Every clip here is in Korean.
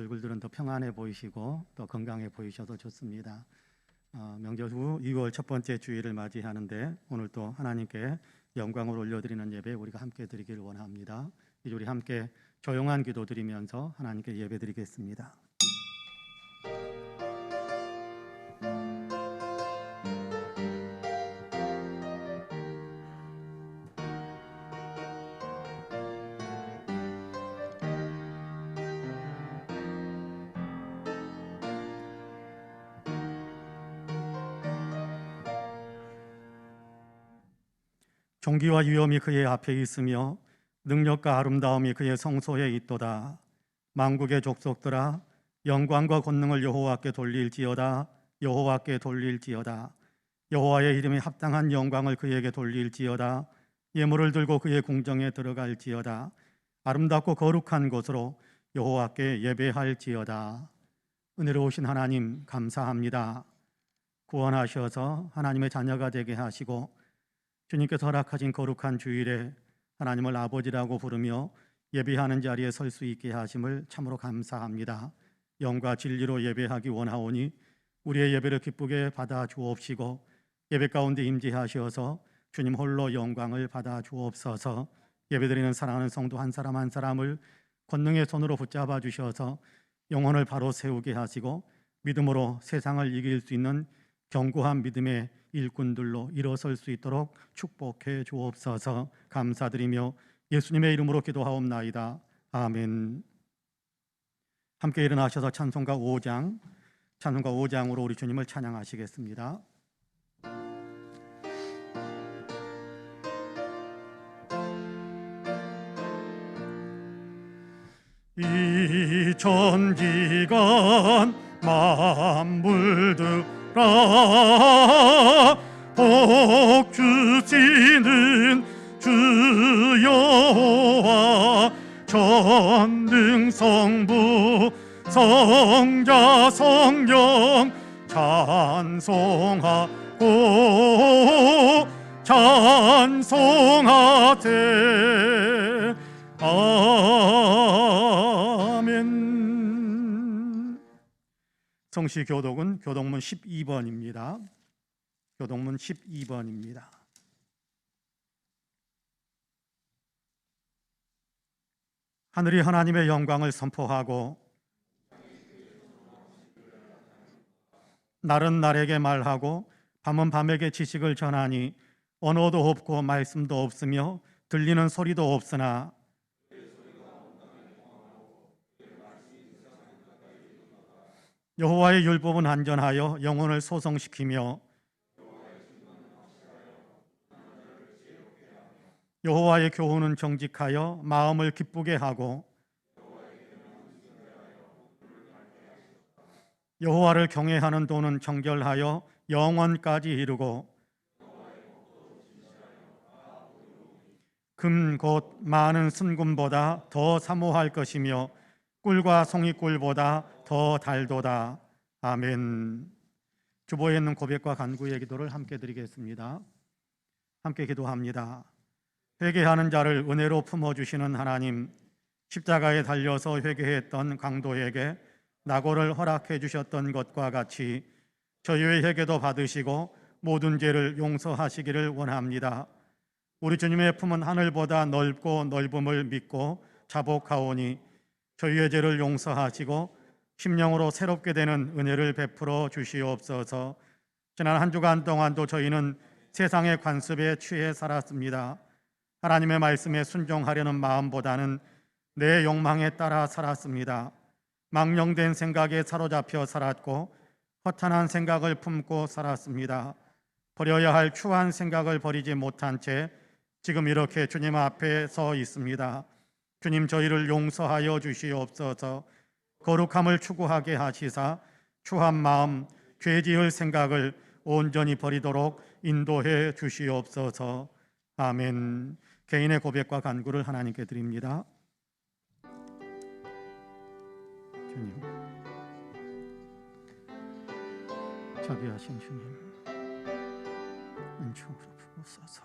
얼굴들은 더 평안해 보이시고 또 건강해 보이셔도 좋습니다. 명절 후 2월 첫 번째 주일을 맞이하는데 오늘 또 하나님께 영광을 올려드리는 예배 우리가 함께 드리길 원합니다. 이제 우리 함께 조용한 기도 드리면서 하나님께 예배 드리겠습니다. 존귀와 위엄이 그의 앞에 있으며 능력과 아름다움이 그의 성소에 있도다. 만국의 족속들아 영광과 권능을 여호와께 돌릴지어다. 여호와께 돌릴지어다. 여호와의 이름에 합당한 영광을 그에게 돌릴지어다. 예물을 들고 그의 궁정에 들어갈지어다. 아름답고 거룩한 곳으로 여호와께 예배할지어다. 은혜로우신 하나님 감사합니다. 구원하셔서 하나님의 자녀가 되게 하시고 주님께서 허락하신 거룩한 주일에 하나님을 아버지라고 부르며 예배하는 자리에 설 수 있게 하심을 참으로 감사합니다. 영과 진리로 예배하기 원하오니 우리의 예배를 기쁘게 받아 주옵시고 예배 가운데 임재하셔서 주님 홀로 영광을 받아 주옵소서. 예배드리는 사랑하는 성도 한 사람 한 사람을 권능의 손으로 붙잡아 주셔서 영혼을 바로 세우게 하시고 믿음으로 세상을 이길 수 있는 견고한 믿음의 일꾼들로 일어설 수 있도록 축복해 주옵소서. 감사드리며 예수님의 이름으로 기도하옵나이다. 아멘. 함께 일어나셔서 찬송가 5장으로 우리 주님을 찬양하시겠습니다. 이 전지간 만물들아 복 주시는 주 여호와 전능 성부 성자 성령 찬송하고 찬송하세. 아멘. 성시 교독은 교독문 12번입니다. 교독문 12번입니다. 하늘이 하나님의 영광을 선포하고 날은 날에게 말하고 밤은 밤에게 지식을 전하니 언어도 없고 말씀도 없으며 들리는 소리도 없으나 여호와의 율법은 안전하여 영혼을 소성시키며 여호와의 교훈은 정직하여 마음을 기쁘게 하고 여호와를 경외하는 도는 정결하여 영원까지 이르고 금 곧 많은 순금보다 더 사모할 것이며 꿀과 송이꿀보다 더 달도다. 아멘. 주보에 있는 고백과 간구의 기도를 함께 드리겠습니다. 함께 기도합니다. 회개하는 자를 은혜로 품어주시는 하나님, 십자가에 달려서 회개했던 강도에게 낙오를 허락해 주셨던 것과 같이 저희의 회개도 받으시고 모든 죄를 용서하시기를 원합니다. 우리 주님의 품은 하늘보다 넓고 넓음을 믿고 자복하오니 저희의 죄를 용서하시고 심령으로 새롭게 되는 은혜를 베풀어 주시옵소서. 지난 한 주간 동안도 저희는 세상의 관습에 취해 살았습니다. 하나님의 말씀에 순종하려는 마음보다는 내 욕망에 따라 살았습니다. 망령된 생각에 사로잡혀 살았고 허탄한 생각을 품고 살았습니다. 버려야 할 추한 생각을 버리지 못한 채 지금 이렇게 주님 앞에 서 있습니다. 주님, 저희를 용서하여 주시옵소서. 거룩함을 추구하게 하시사 추한 마음, 죄 지을 생각을 온전히 버리도록 인도해 주시옵소서. 아멘. 개인의 고백과 간구를 하나님께 드립니다. 주님, 자비하신 주님, 은총으로 부으소서.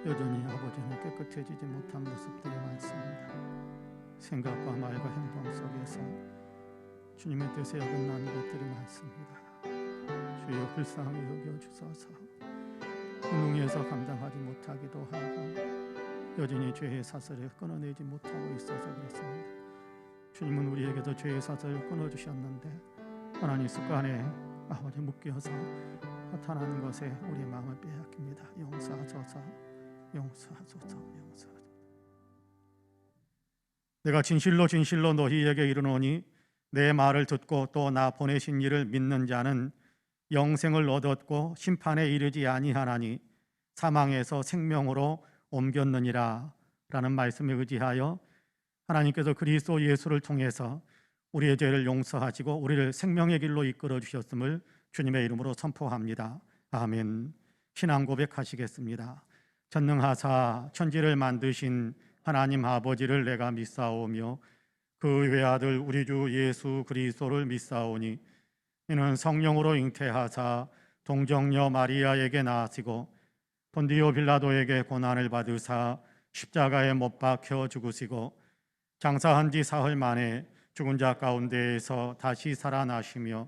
여전히 아버지는 깨끗해지지 못한 모습들이 많습니다. 생각과 말과 행동 속에서 주님의 뜻에 어긋난 것들이 많습니다. 주여 불쌍히 여겨주소서. 무능해서 감당하지 못하기도 하고 여전히 죄의 사슬을 끊어내지 못하고 있어서 그렇습니다. 주님은 우리에게도 죄의 사슬을 끊어주셨는데 하나님 습관에 아버지 묶여서 나타나는 것에 우리의 마음을 빼앗깁니다. 용서하소서, 용서하소서, 용서하소서. 내가 진실로 진실로 너희에게 이르노니 내 말을 듣고 또 나 보내신 이를 믿는 자는 영생을 얻었고 심판에 이르지 아니하나니 사망에서 생명으로 옮겼느니라 라는 말씀에 의지하여 하나님께서 그리스도 예수를 통해서 우리의 죄를 용서하시고 우리를 생명의 길로 이끌어 주셨음을 주님의 이름으로 선포합니다. 아멘. 신앙 고백하시겠습니다. 전능하사 천지를 만드신 하나님 아버지를 내가 믿사오며 그 외아들 우리 주 예수 그리스도를 믿사오니 이는 성령으로 잉태하사 동정녀 마리아에게 나으시고 본디오 빌라도에게 고난을 받으사 십자가에 못 박혀 죽으시고 장사한 지 사흘 만에 죽은 자 가운데에서 다시 살아나시며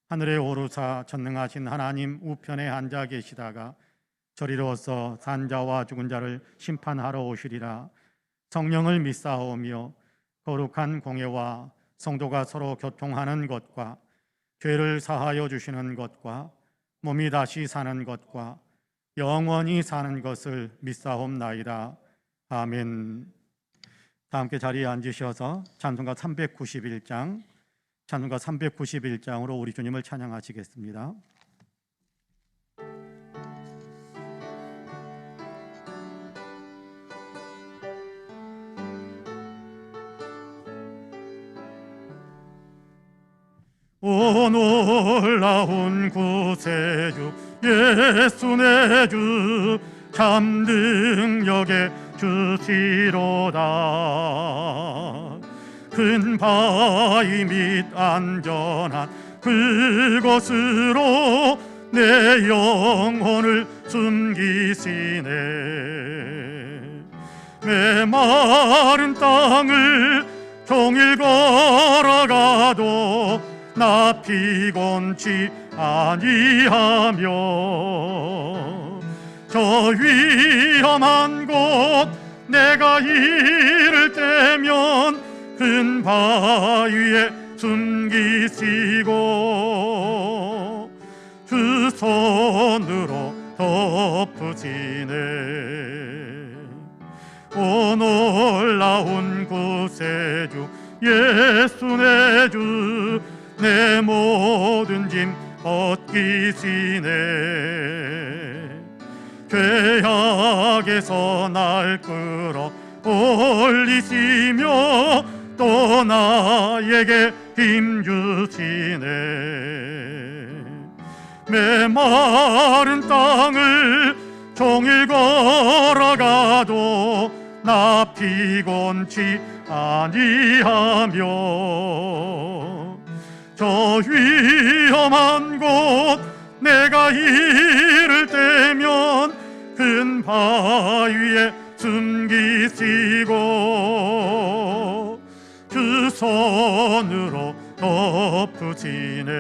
하늘에 오르사 전능하신 하나님 우편에 앉아 계시다가 저리로서 산자와 죽은 자를 심판하러 오시리라. 성령을 믿사오며 거룩한 공예와 성도가 서로 교통하는 것과 죄를 사하여 주시는 것과 몸이 다시 사는 것과 영원히 사는 것을 믿사옵나이다. 아멘. 다 함께 자리에 앉으셔서 찬송가 391장으로 우리 주님을 찬양하시겠습니다. 오 놀라운 구세주 예수 내 주 참 능력의 주시로다. 큰 바위 밑 안전한 그곳으로 내 영혼을 숨기시네. 메마른 땅을 종일 걸어가도 나 피곤치 아니하며 저 위험한 곳 내가 이를 때면 큰 바위에 숨기시고 그 손으로 덮으시네. 오 놀라운 구세주 예수 내 주 내 모든 짐 벗기시네. 죄악에서 날 끌어 올리시며 또 나에게 힘 주시네. 메마른 땅을 종일 걸어가도 나 피곤치 아니하며 저 위험한 곳 내가 이를 때면 큰 바위에 숨기시고 그 손으로 덮으시네.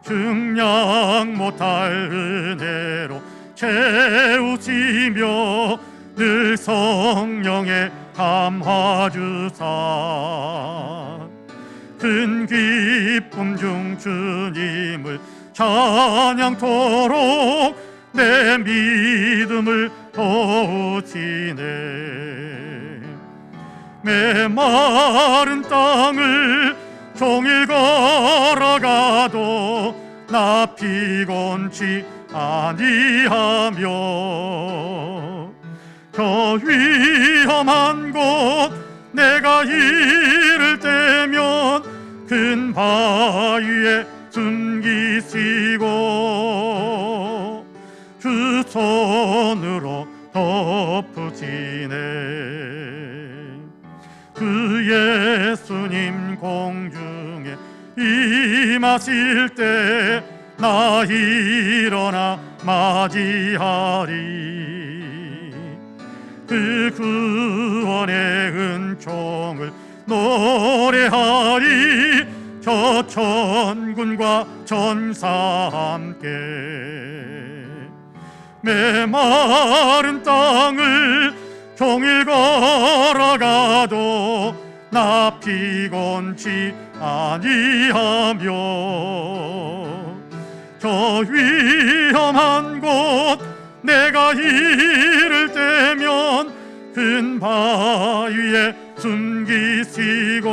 증량 못할 은혜로 채우시며 늘 성령의 감화주사 큰 기쁨 중 주님을 찬양토록 내 믿음을 도우시네. 메마른 땅을 종일 걸어가도 나 피곤치 아니하며 저 위험한 곳 내가 이를 때면 큰 바위에 숨기시고 그 손으로 덮으시네. 그 예수님 공중에 임하실 때 나 일어나 맞이하리. 그 그 구원의 은총을 노래하리. 저 천군과 전사 함께 메마른 땅을 종일 걸어가도 나 피곤치 아니하며 저 위험한 곳 내가 이를 때면 큰 바위에 숨기시고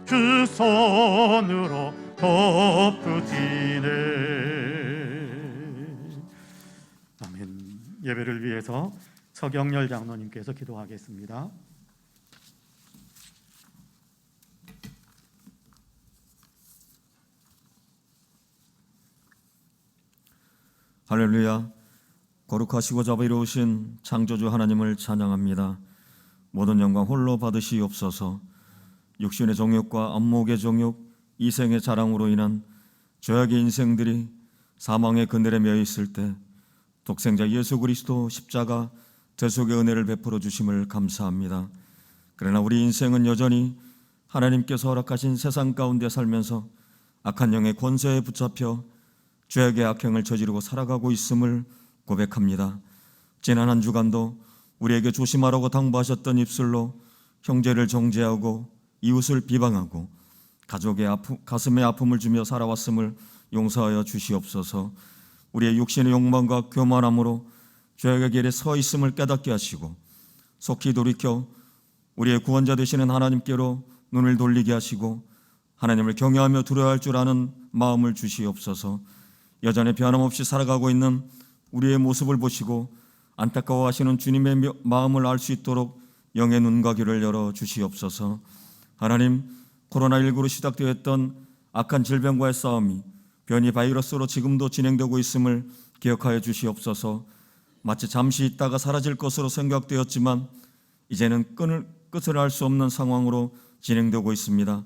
그 손으로 덮으시네. 아멘. 예배를 위해서 서경열 장로님께서 기도하겠습니다. 할렐루야. 거룩하시고 자비로우신 창조주 하나님을 찬양합니다. 모든 영광 홀로 받으시옵소서. 육신의 정욕과 안목의 정욕, 이생의 자랑으로 인한 죄악의 인생들이 사망의 그늘에 매여 있을 때 독생자 예수 그리스도 십자가 대속의 은혜를 베풀어 주심을 감사합니다. 그러나 우리 인생은 여전히 하나님께서 허락하신 세상 가운데 살면서 악한 영의 권세에 붙잡혀 죄악의 악행을 저지르고 살아가고 있음을 고백합니다. 지난 한 주간도 우리에게 조심하라고 당부하셨던 입술로 형제를 정죄하고 이웃을 비방하고 가족의 가슴에 아픔을 주며 살아왔음을 용서하여 주시옵소서. 우리의 육신의 욕망과 교만함으로 죄악의 길에 서 있음을 깨닫게 하시고 속히 돌이켜 우리의 구원자 되시는 하나님께로 눈을 돌리게 하시고 하나님을 경외하며 두려워할 줄 아는 마음을 주시옵소서. 여전히 변함없이 살아가고 있는 우리의 모습을 보시고 안타까워하시는 주님의 마음을 알 수 있도록 영의 눈과 귀를 열어 주시옵소서. 하나님, 코로나19로 시작되었던 악한 질병과의 싸움이 변이 바이러스로 지금도 진행되고 있음을 기억하여 주시옵소서. 마치 잠시 있다가 사라질 것으로 생각되었지만 이제는 끝을 알 수 없는 상황으로 진행되고 있습니다.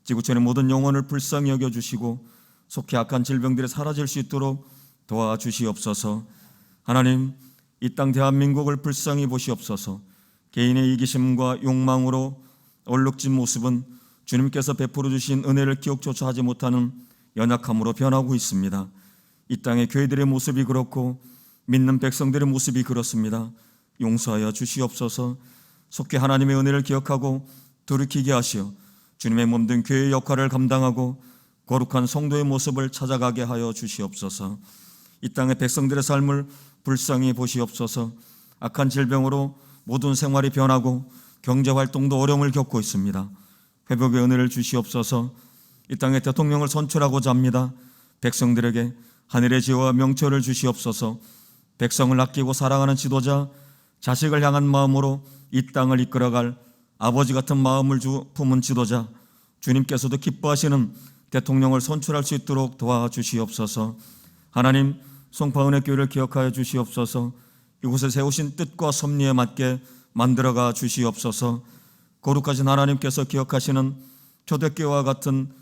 지구촌의 모든 영혼을 불쌍히 여겨주시고 속히 악한 질병들이 사라질 수 있도록 도와주시옵소서. 하나님, 이 땅 대한민국을 불쌍히 보시옵소서. 개인의 이기심과 욕망으로 얼룩진 모습은 주님께서 베풀어 주신 은혜를 기억조차 하지 못하는 연약함으로 변하고 있습니다. 이 땅의 교회들의 모습이 그렇고 믿는 백성들의 모습이 그렇습니다. 용서하여 주시옵소서. 속히 하나님의 은혜를 기억하고 돌이키게 하시어 주님의 몸된 교회의 역할을 감당하고 거룩한 성도의 모습을 찾아가게 하여 주시옵소서. 이 땅의 백성들의 삶을 불쌍히 보시옵소서. 악한 질병으로 모든 생활이 변하고 경제활동도 어려움을 겪고 있습니다. 회복의 은혜를 주시옵소서. 이 땅의 대통령을 선출하고자 합니다. 백성들에게 하늘의 지혜와 명철을 주시옵소서. 백성을 아끼고 사랑하는 지도자, 자식을 향한 마음으로 이 땅을 이끌어갈 아버지 같은 마음을 품은 지도자, 주님께서도 기뻐하시는 대통령을 선출할 수 있도록 도와주시옵소서. 하나님, 송파은혜 교회를 기억하여 주시옵소서. 이곳에 세우신 뜻과 섭리에 맞게 만들어가 주시옵소서. 거룩하신 하나님께서 기억하시는 초대교회와 같은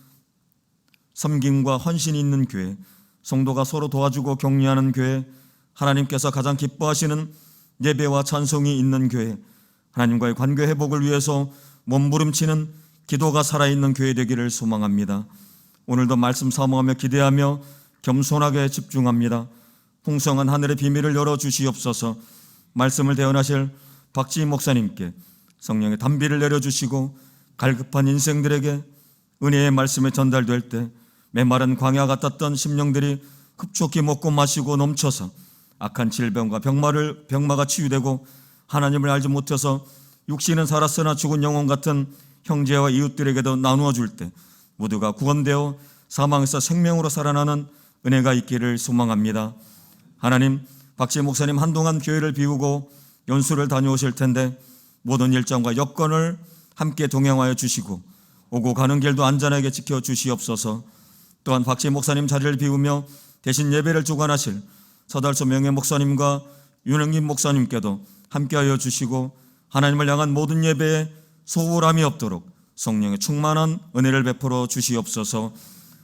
섬김과 헌신이 있는 교회, 성도가 서로 도와주고 격려하는 교회, 하나님께서 가장 기뻐하시는 예배와 찬송이 있는 교회, 하나님과의 관계 회복을 위해서 몸부림치는 기도가 살아있는 교회 되기를 소망합니다. 오늘도 말씀 사모하며 기대하며 겸손하게 집중합니다. 풍성한 하늘의 비밀을 열어주시옵소서. 말씀을 대언하실 박지희 목사님께 성령의 단비를 내려주시고 갈급한 인생들에게 은혜의 말씀이 전달될 때 메마른 광야 같았던 심령들이 흡족히 먹고 마시고 넘쳐서 악한 질병과 병마가 치유되고 하나님을 알지 못해서 육신은 살았으나 죽은 영혼 같은 형제와 이웃들에게도 나누어 줄 때 모두가 구원되어 사망에서 생명으로 살아나는 은혜가 있기를 소망합니다. 하나님, 박지희 목사님 한동안 교회를 비우고 연수를 다녀오실 텐데 모든 일정과 여건을 함께 동행하여 주시고 오고 가는 길도 안전하게 지켜주시옵소서. 또한 박지희 목사님 자리를 비우며 대신 예배를 주관하실 서달수 명예 목사님과 윤영김 목사님께도 함께하여 주시고 하나님을 향한 모든 예배에 소홀함이 없도록 성령의 충만한 은혜를 베풀어 주시옵소서.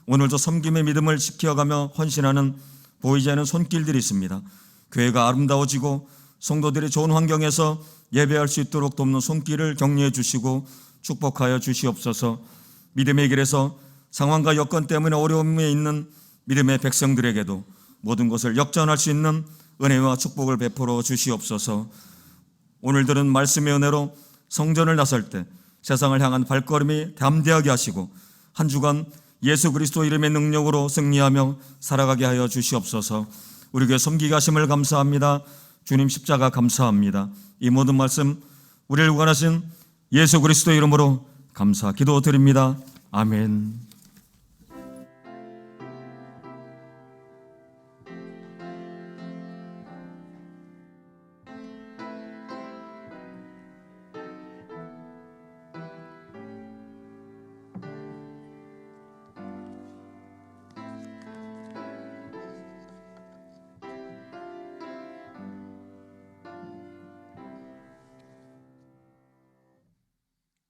오늘도 섬김의 믿음을 지켜가며 헌신하는 보이지 않는 손길들이 있습니다. 교회가 아름다워지고 성도들이 좋은 환경에서 예배할 수 있도록 돕는 손길을 격려해 주시고 축복하여 주시옵소서. 믿음의 길에서 상황과 여건 때문에 어려움에 있는 믿음의 백성들에게도 모든 것을 역전할 수 있는 은혜와 축복을 베풀어 주시옵소서. 오늘 들은 말씀의 은혜로 성전을 나설 때 세상을 향한 발걸음이 담대하게 하시고 한 주간 예수 그리스도 이름의 능력으로 승리하며 살아가게 하여 주시옵소서. 우리 교회 섬기게 하심을 감사합니다. 주님 십자가 감사합니다. 이 모든 말씀 우리를 구원하신 예수 그리스도 이름으로 감사 기도드립니다. 아멘.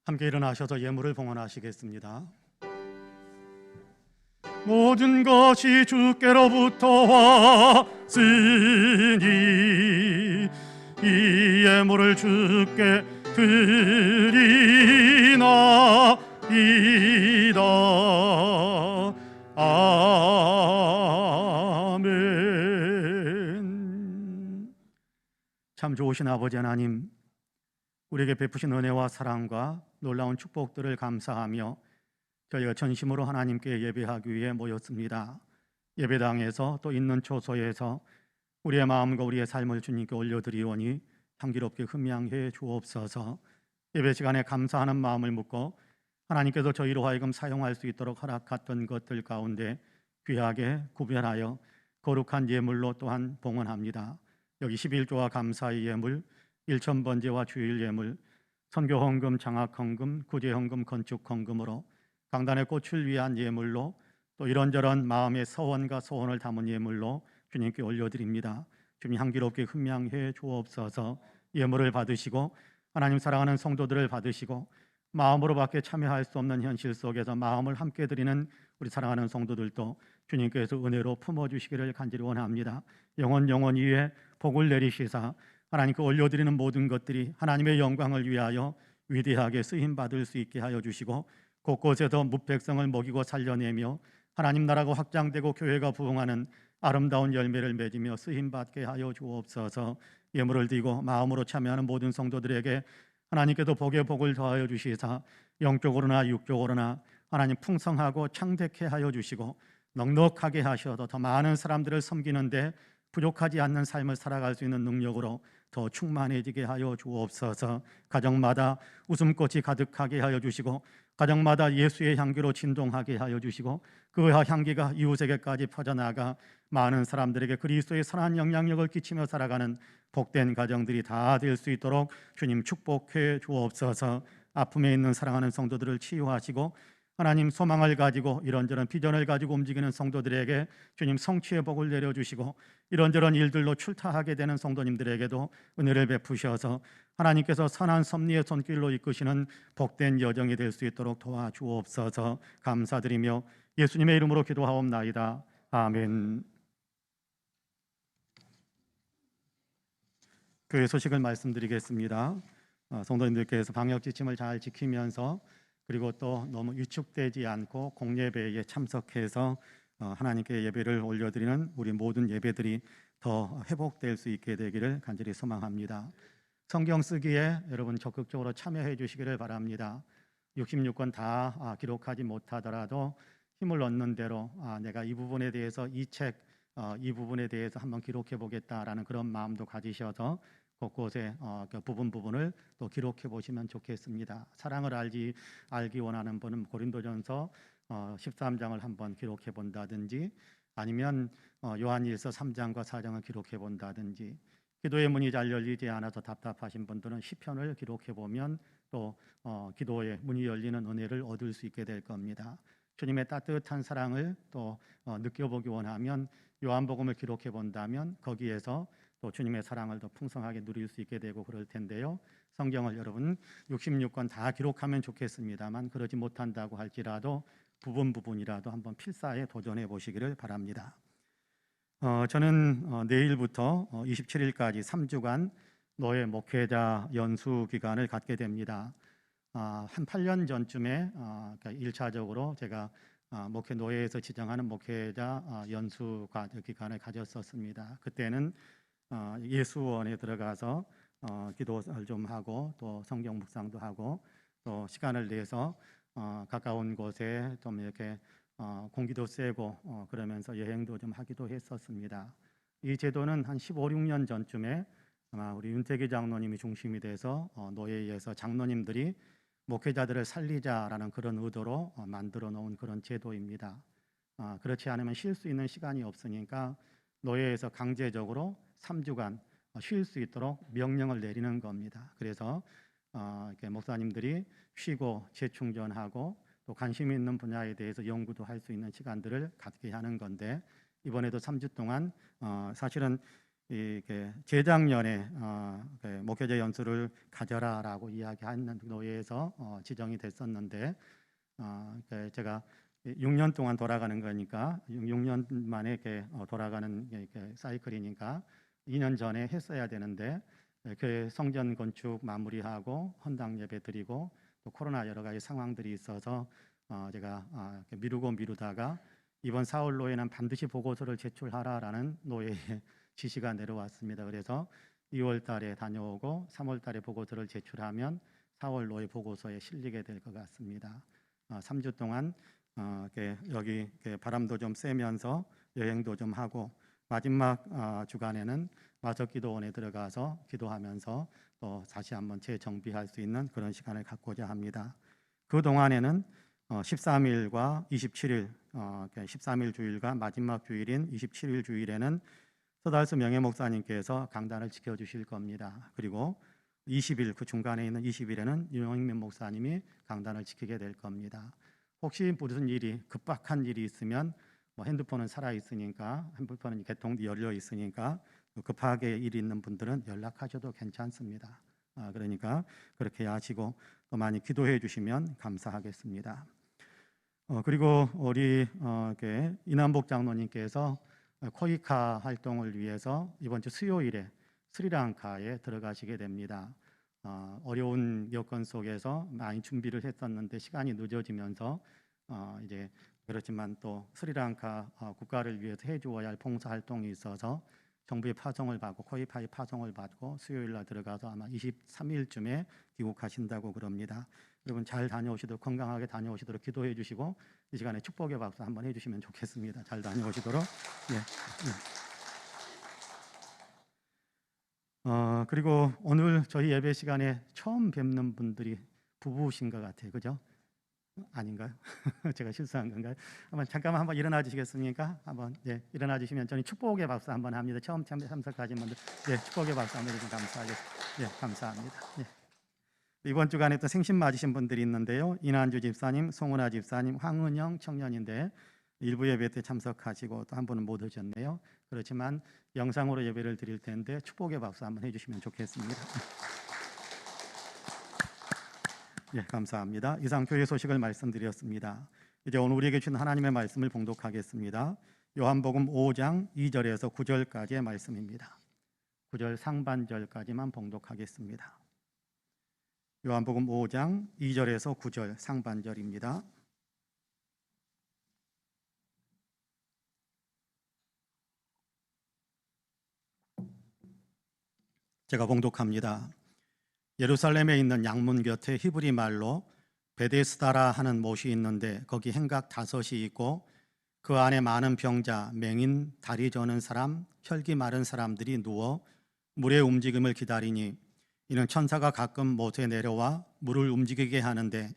함께 일어나셔서 예물을 봉헌하시겠습니다. 모든 것이 주께로부터 왔으니 이 예물을 주께 드리나이다. 아멘. 참 좋으신 아버지 하나님, 우리에게 베푸신 은혜와 사랑과 놀라운 축복들을 감사하며 저희가 전심으로 하나님께 예배하기 위해 모였습니다. 예배당에서 또 있는 초소에서 우리의 마음과 우리의 삶을 주님께 올려드리오니 향기롭게 흠양해 주옵소서. 예배 시간에 감사하는 마음을 묻고 하나님께서 저희로 하여금 사용할 수 있도록 허락했던 것들 가운데 귀하게 구별하여 거룩한 예물로 또한 봉헌합니다. 여기 11조와 감사의 예물, 일천번제와 주일 예물, 선교헌금, 장학헌금, 구제헌금, 건축헌금으로 강단의 꽃을 위한 예물로 또 이런저런 마음의 서원과 소원을 담은 예물로 주님께 올려드립니다. 주님 향기롭게 흠양해 주옵소서. 예물을 받으시고 하나님 사랑하는 성도들을 받으시고 마음으로밖에 참여할 수 없는 현실 속에서 마음을 함께 드리는 우리 사랑하는 성도들도 주님께서 은혜로 품어주시기를 간절히 원합니다. 영원 위에 복을 내리시사 하나님께 올려드리는 모든 것들이 하나님의 영광을 위하여 위대하게 쓰임받을 수 있게 하여 주시고 곳곳에서 뭇백성을 먹이고 살려내며 하나님 나라가 확장되고 교회가 부흥하는 아름다운 열매를 맺으며 쓰임받게 하여 주옵소서. 예물을 드리고 마음으로 참여하는 모든 성도들에게 하나님께도 복의 복을 더하여 주시사 영적으로나 육적으로나 하나님 풍성하고 창대케 하여 주시고 넉넉하게 하셔도 더 많은 사람들을 섬기는데 부족하지 않는 삶을 살아갈 수 있는 능력으로 더 충만해지게 하여 주옵소서. 가정마다 웃음꽃이 가득하게 하여 주시고 가정마다 예수의 향기로 진동하게 하여 주시고 그 향기가 이웃에게까지 퍼져나가 많은 사람들에게 그리스도의 선한 영향력을 끼치며 살아가는 복된 가정들이 다 될 수 있도록 주님 축복해 주옵소서. 아픔에 있는 사랑하는 성도들을 치유하시고 하나님 소망을 가지고 이런저런 비전을 가지고 움직이는 성도들에게 주님 성취의 복을 내려주시고 이런저런 일들로 출타하게 되는 성도님들에게도 은혜를 베푸셔서 하나님께서 선한 섭리의 손길로 이끄시는 복된 여정이 될 수 있도록 도와주옵소서. 감사드리며 예수님의 이름으로 기도하옵나이다. 아멘. 교회 소식을 말씀드리겠습니다. 성도님들께서 방역 지침을 잘 지키면서 그리고 또 너무 위축되지 않고 공예배에 참석해서 하나님께 예배를 올려드리는 우리 모든 예배들이 더 회복될 수 있게 되기를 간절히 소망합니다. 성경 쓰기에 여러분 적극적으로 참여해 주시기를 바랍니다. 66권 다 기록하지 못하더라도 힘을 얻는 대로 내가 이 부분에 대해서 이 부분에 대해서 한번 기록해 보겠다라는 그런 마음도 가지셔서 곳곳에 그 부분을 또 기록해 보시면 좋겠습니다. 사랑을 알기 원하는 분은 고린도전서 13장을 한번 기록해 본다든지 아니면 요한일서 3장과 4장을 기록해 본다든지 기도의 문이 잘 열리지 않아서 답답하신 분들은 시편을 기록해 보면 또 기도의 문이 열리는 은혜를 얻을 수 있게 될 겁니다. 주님의 따뜻한 사랑을 또 느껴보기 원하면 요한복음을 기록해 본다면 거기에서 또 주님의 사랑을 더 풍성하게 누릴 수 있게 되고 그럴 텐데요. 성경을 여러분 66권 다 기록하면 좋겠습니다만 그러지 못한다고 할지라도 부분이라도 한번 필사에 도전해 보시기를 바랍니다. 저는 내일부터 27일까지 3주간 노예 목회자 연수 기간을 갖게 됩니다. 한 8년 전쯤에 그러니까 1차적으로 제가 목회 노예에서 지정하는 목회자 연수 기간을 가졌었습니다. 그때는 예수원에 들어가서 기도를 좀 하고 또 성경 묵상도 하고 또 시간을 내서 가까운 곳에 좀 이렇게 공기도 쐬고 그러면서 여행도 좀 하기도 했었습니다. 이 제도는 한 15, 16년 전쯤에 아마 우리 윤태기 장로님이 중심이 돼서 노예에서 장로님들이 목회자들을 살리자라는 그런 의도로 만들어 놓은 그런 제도입니다. 그렇지 않으면 쉴 수 있는 시간이 없으니까 노예에서 강제적으로 3주간 쉴 수 있도록 명령을 내리는 겁니다. 그래서 이렇게 목사님들이 쉬고 재충전하고 또 관심 있는 분야에 대해서 연구도 할 수 있는 시간들을 갖게 하는 건데 이번에도 3주 동안 사실은 이게 재작년에 목회자 연수를 가져라라고 이야기하는 노예에서 지정이 됐었는데 제가 6년 동안 돌아가는 거니까 6년 만에 이렇게 돌아가는 이렇게 사이클이니까 2년 전에 했어야 되는데 교회 성전 건축 마무리하고 헌당 예배 드리고 또 코로나 여러 가지 상황들이 있어서 제가 미루다가 이번 4월로에는 반드시 보고서를 제출하라라는 노예의 지시가 내려왔습니다. 그래서 2월 달에 다녀오고 3월 달에 보고서를 제출하면 4월 노예 보고서에 실리게 될 것 같습니다. 3주 동안 여기 바람도 좀 쐬면서 여행도 좀 하고 마지막 주간에는 마석기도원에 들어가서 기도하면서 또 다시 한번 재정비할 수 있는 그런 시간을 갖고자 합니다. 그 동안에는 13일과 27일, 13일 주일과 마지막 주일인 27일 주일에는 서달수 명예 목사님께서 강단을 지켜주실 겁니다. 그리고 20일 그 중간에 있는 20일에는 윤영민 목사님이 강단을 지키게 될 겁니다. 혹시 무슨 일이 급박한 일이 있으면 핸드폰은 살아 있으니까 핸드폰은 개통 열려 있으니까 급하게 일이 있는 분들은 연락하셔도 괜찮습니다. 그러니까 그렇게 하시고 또 많이 기도해 주시면 감사하겠습니다. 그리고 우리 이남복 장로님께서 코이카 활동을 위해서 이번 주 수요일에 스리랑카에 들어가시게 됩니다. 어려운 여건 속에서 많이 준비를 했었는데 시간이 늦어지면서 이제 그렇지만 또 스리랑카 국가를 위해서 해주어야 할 봉사 활동이 있어서 정부의 파송을 받고 코이파의 파송을 받고 수요일 날 들어가서 아마 23일쯤에 귀국하신다고 그럽니다. 여러분 잘 다녀오시도록 건강하게 다녀오시도록 기도해 주시고 이 시간에 축복의 박수 한번 해주시면 좋겠습니다. 잘 다녀오시도록. 예. 그리고 오늘 저희 예배 시간에 처음 뵙는 분들이 부부신 것 같아요. 그죠? 아닌가요? 제가 실수한 건가요? 잠깐만 한번 일어나 주시겠습니까? 한번 일어나 주시면 저는 축복의 박수 한번 합니다. 처음 참석하신 분들 축복의 박수 한번 해주시면 감사하겠습니다. 감사합니다. 이번 주간에 또 생신 맞으신 분들이 있는데요. 이난주 집사님, 송은아 집사님, 황은영 청년인데 일부 예배 때 참석하시고 또 한 분은 못 오셨네요. 그렇지만 영상으로 예배를 드릴 텐데 축복의 박수 한번 해주시면 좋겠습니다. 감사합니다. 이상 교회 소식을 말씀드렸습니다. 이제 오늘 우리에게 주신 하나님의 말씀을 봉독하겠습니다. 요한복음 5장 2절에서 9절까지의 말씀입니다. 9절 상반절까지만 봉독하겠습니다. 요한복음 5장 2절에서 9절 상반절입니다. 제가 봉독합니다. 예루살렘에 있는 양문 곁에 히브리 말로 베데스다라 하는 못이 있는데 거기 행각 5이 있고 그 안에 많은 병자, 맹인, 다리 저는 사람, 혈기 마른 사람들이 누워 물의 움직임을 기다리니 이는 천사가 가끔 못에 내려와 물을 움직이게 하는데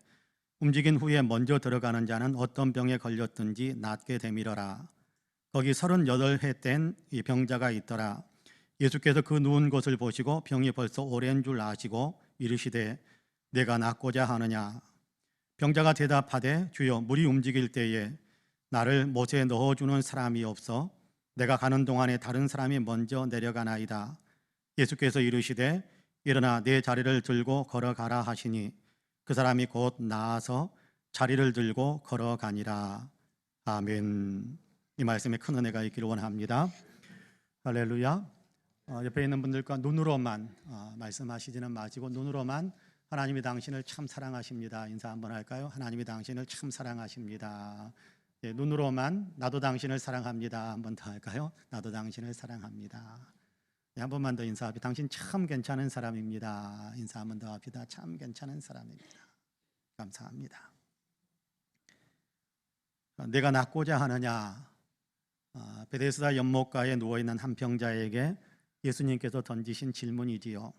움직인 후에 먼저 들어가는 자는 어떤 병에 걸렸든지 낫게 되밀어라. 거기 38해 된 이 병자가 있더라. 예수께서 그 누운 것을 보시고 병이 벌써 오랜 줄 아시고 이르시되 내가 낫고자 하느냐. 병자가 대답하되 주여 물이 움직일 때에 나를 못에 넣어주는 사람이 없어 내가 가는 동안에 다른 사람이 먼저 내려가나이다. 예수께서 이르시되 일어나 내 자리를 들고 걸어가라 하시니 그 사람이 곧 나아서 자리를 들고 걸어가니라. 아멘. 이 말씀에 큰 은혜가 있기를 원합니다. 할렐루야. 옆에 있는 분들과 눈으로만 말씀하시지는 마시고 눈으로만 하나님이 당신을 참 사랑하십니다. 인사 한번 할까요? 하나님이 당신을 참 사랑하십니다. 예, 눈으로만 나도 당신을 사랑합니다. 한번 더 할까요? 나도 당신을 사랑합니다. 네, 한 번만 더 인사합니다. 당신 참 괜찮은 사람입니다. 인사 한번 더 합시다. 참 괜찮은 사람입니다. 감사합니다. 내가 낫고자 하느냐? 베데스다 연못가에 누워있는 한 병자에게 예수님께서 던지신 질문이지요.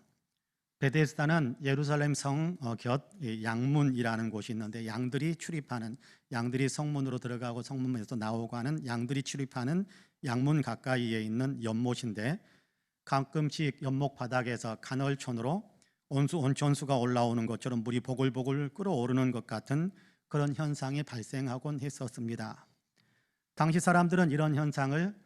베데스다는 예루살렘 성 곁 양문이라는 곳이 있는데 양들이 성문으로 들어가고 성문에서 나오고 하는 양들이 출입하는 양문 가까이에 있는 연못인데, 가끔씩 연못 바닥에서 간헐촌으로 온천수가 올라오는 것처럼 물이 보글보글 끓어오르는 것 같은 그런 현상이 발생하곤 했었습니다. 당시 사람들은 이런 현상을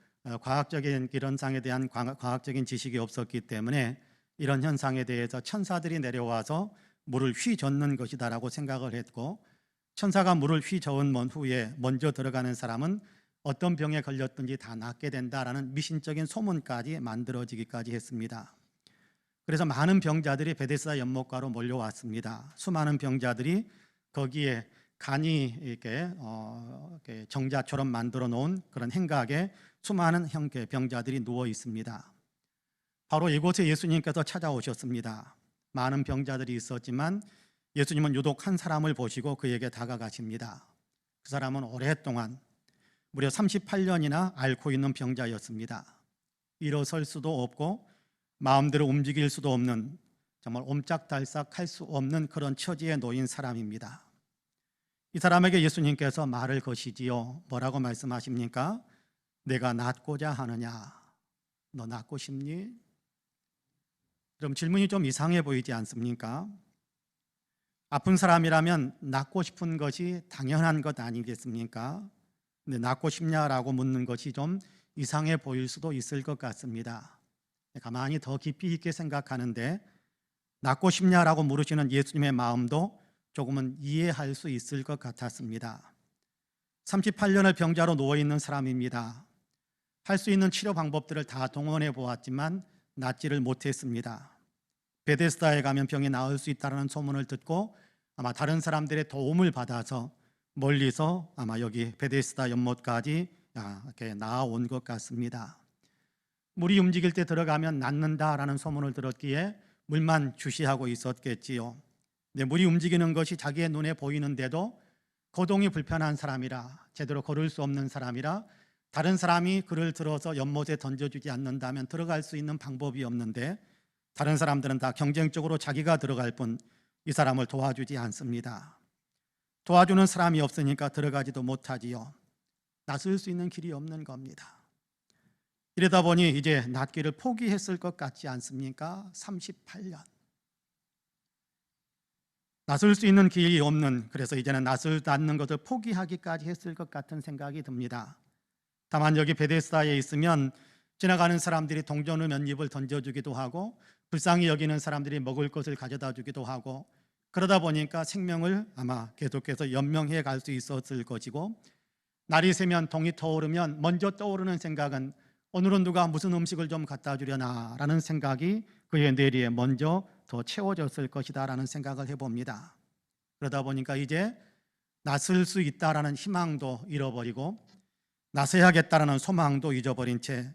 과학적인 현상에 대한 과학적인 지식이 없었기 때문에 이런 현상에 대해서 천사들이 내려와서 물을 휘젓는 것이다라고 생각을 했고, 천사가 물을 휘저은 후에 먼저 들어가는 사람은 어떤 병에 걸렸든지 다 낫게 된다라는 미신적인 소문까지 만들어지기까지 했습니다. 그래서 많은 병자들이 베데스다 연못가로 몰려왔습니다. 수많은 병자들이 거기에 간이 이렇게 정자처럼 만들어 놓은 그런 행각에 수많은 형태의 병자들이 누워 있습니다. 바로 이곳에 예수님께서 찾아오셨습니다. 많은 병자들이 있었지만 예수님은 유독 한 사람을 보시고 그에게 다가가십니다. 그 사람은 오랫동안 무려 38년이나 앓고 있는 병자였습니다. 일어설 수도 없고 마음대로 움직일 수도 없는, 정말 옴짝달싹 할 수 없는 그런 처지에 놓인 사람입니다. 이 사람에게 예수님께서 말을 거시지요. 뭐라고 말씀하십니까? 내가 낫고자 하느냐? 너 낫고 싶니? 그럼 질문이 좀 이상해 보이지 않습니까? 아픈 사람이라면 낫고 싶은 것이 당연한 것 아니겠습니까? 근데 낫고 싶냐라고 묻는 것이 좀 이상해 보일 수도 있을 것 같습니다. 가만히 더 깊이 있게 생각하는데 낫고 싶냐라고 물으시는 예수님의 마음도 조금은 이해할 수 있을 것 같았습니다. 38년을 병자로 누워있는 사람입니다. 할 수 있는 치료 방법들을 다 동원해 보았지만 낫지를 못했습니다. 베데스다에 가면 병이 나을 수 있다는 소문을 듣고 아마 다른 사람들의 도움을 받아서 멀리서 아마 여기 베데스다 연못까지 이렇게 나아온 것 같습니다. 물이 움직일 때 들어가면 낫는다라는 소문을 들었기에 물만 주시하고 있었겠지요. 물이 움직이는 것이 자기의 눈에 보이는데도 거동이 불편한 사람이라, 제대로 걸을 수 없는 사람이라 다른 사람이 그를 들어서 연못에 던져주지 않는다면 들어갈 수 있는 방법이 없는데, 다른 사람들은 다 경쟁적으로 자기가 들어갈 뿐 이 사람을 도와주지 않습니다. 도와주는 사람이 없으니까 들어가지도 못하지요. 나설 수 있는 길이 없는 겁니다. 이러다 보니 이제 낫기를 포기했을 것 같지 않습니까? 38년. 나설 수 있는 길이 없는, 그래서 이제는 낫는 것을 포기하기까지 했을 것 같은 생각이 듭니다. 다만 여기 베데스다에 있으면 지나가는 사람들이 동전을 몇 입을 던져주기도 하고 불쌍히 여기는 사람들이 먹을 것을 가져다 주기도 하고, 그러다 보니까 생명을 아마 계속해서 연명해 갈 수 있었을 것이고, 날이 새면 동이 터오르면 먼저 떠오르는 생각은 오늘은 누가 무슨 음식을 좀 갖다 주려나 라는 생각이 그의 뇌리에 먼저 더 채워졌을 것이다 라는 생각을 해봅니다. 그러다 보니까 이제 나설 수 있다라는 희망도 잃어버리고 나서야겠다라는 소망도 잊어버린 채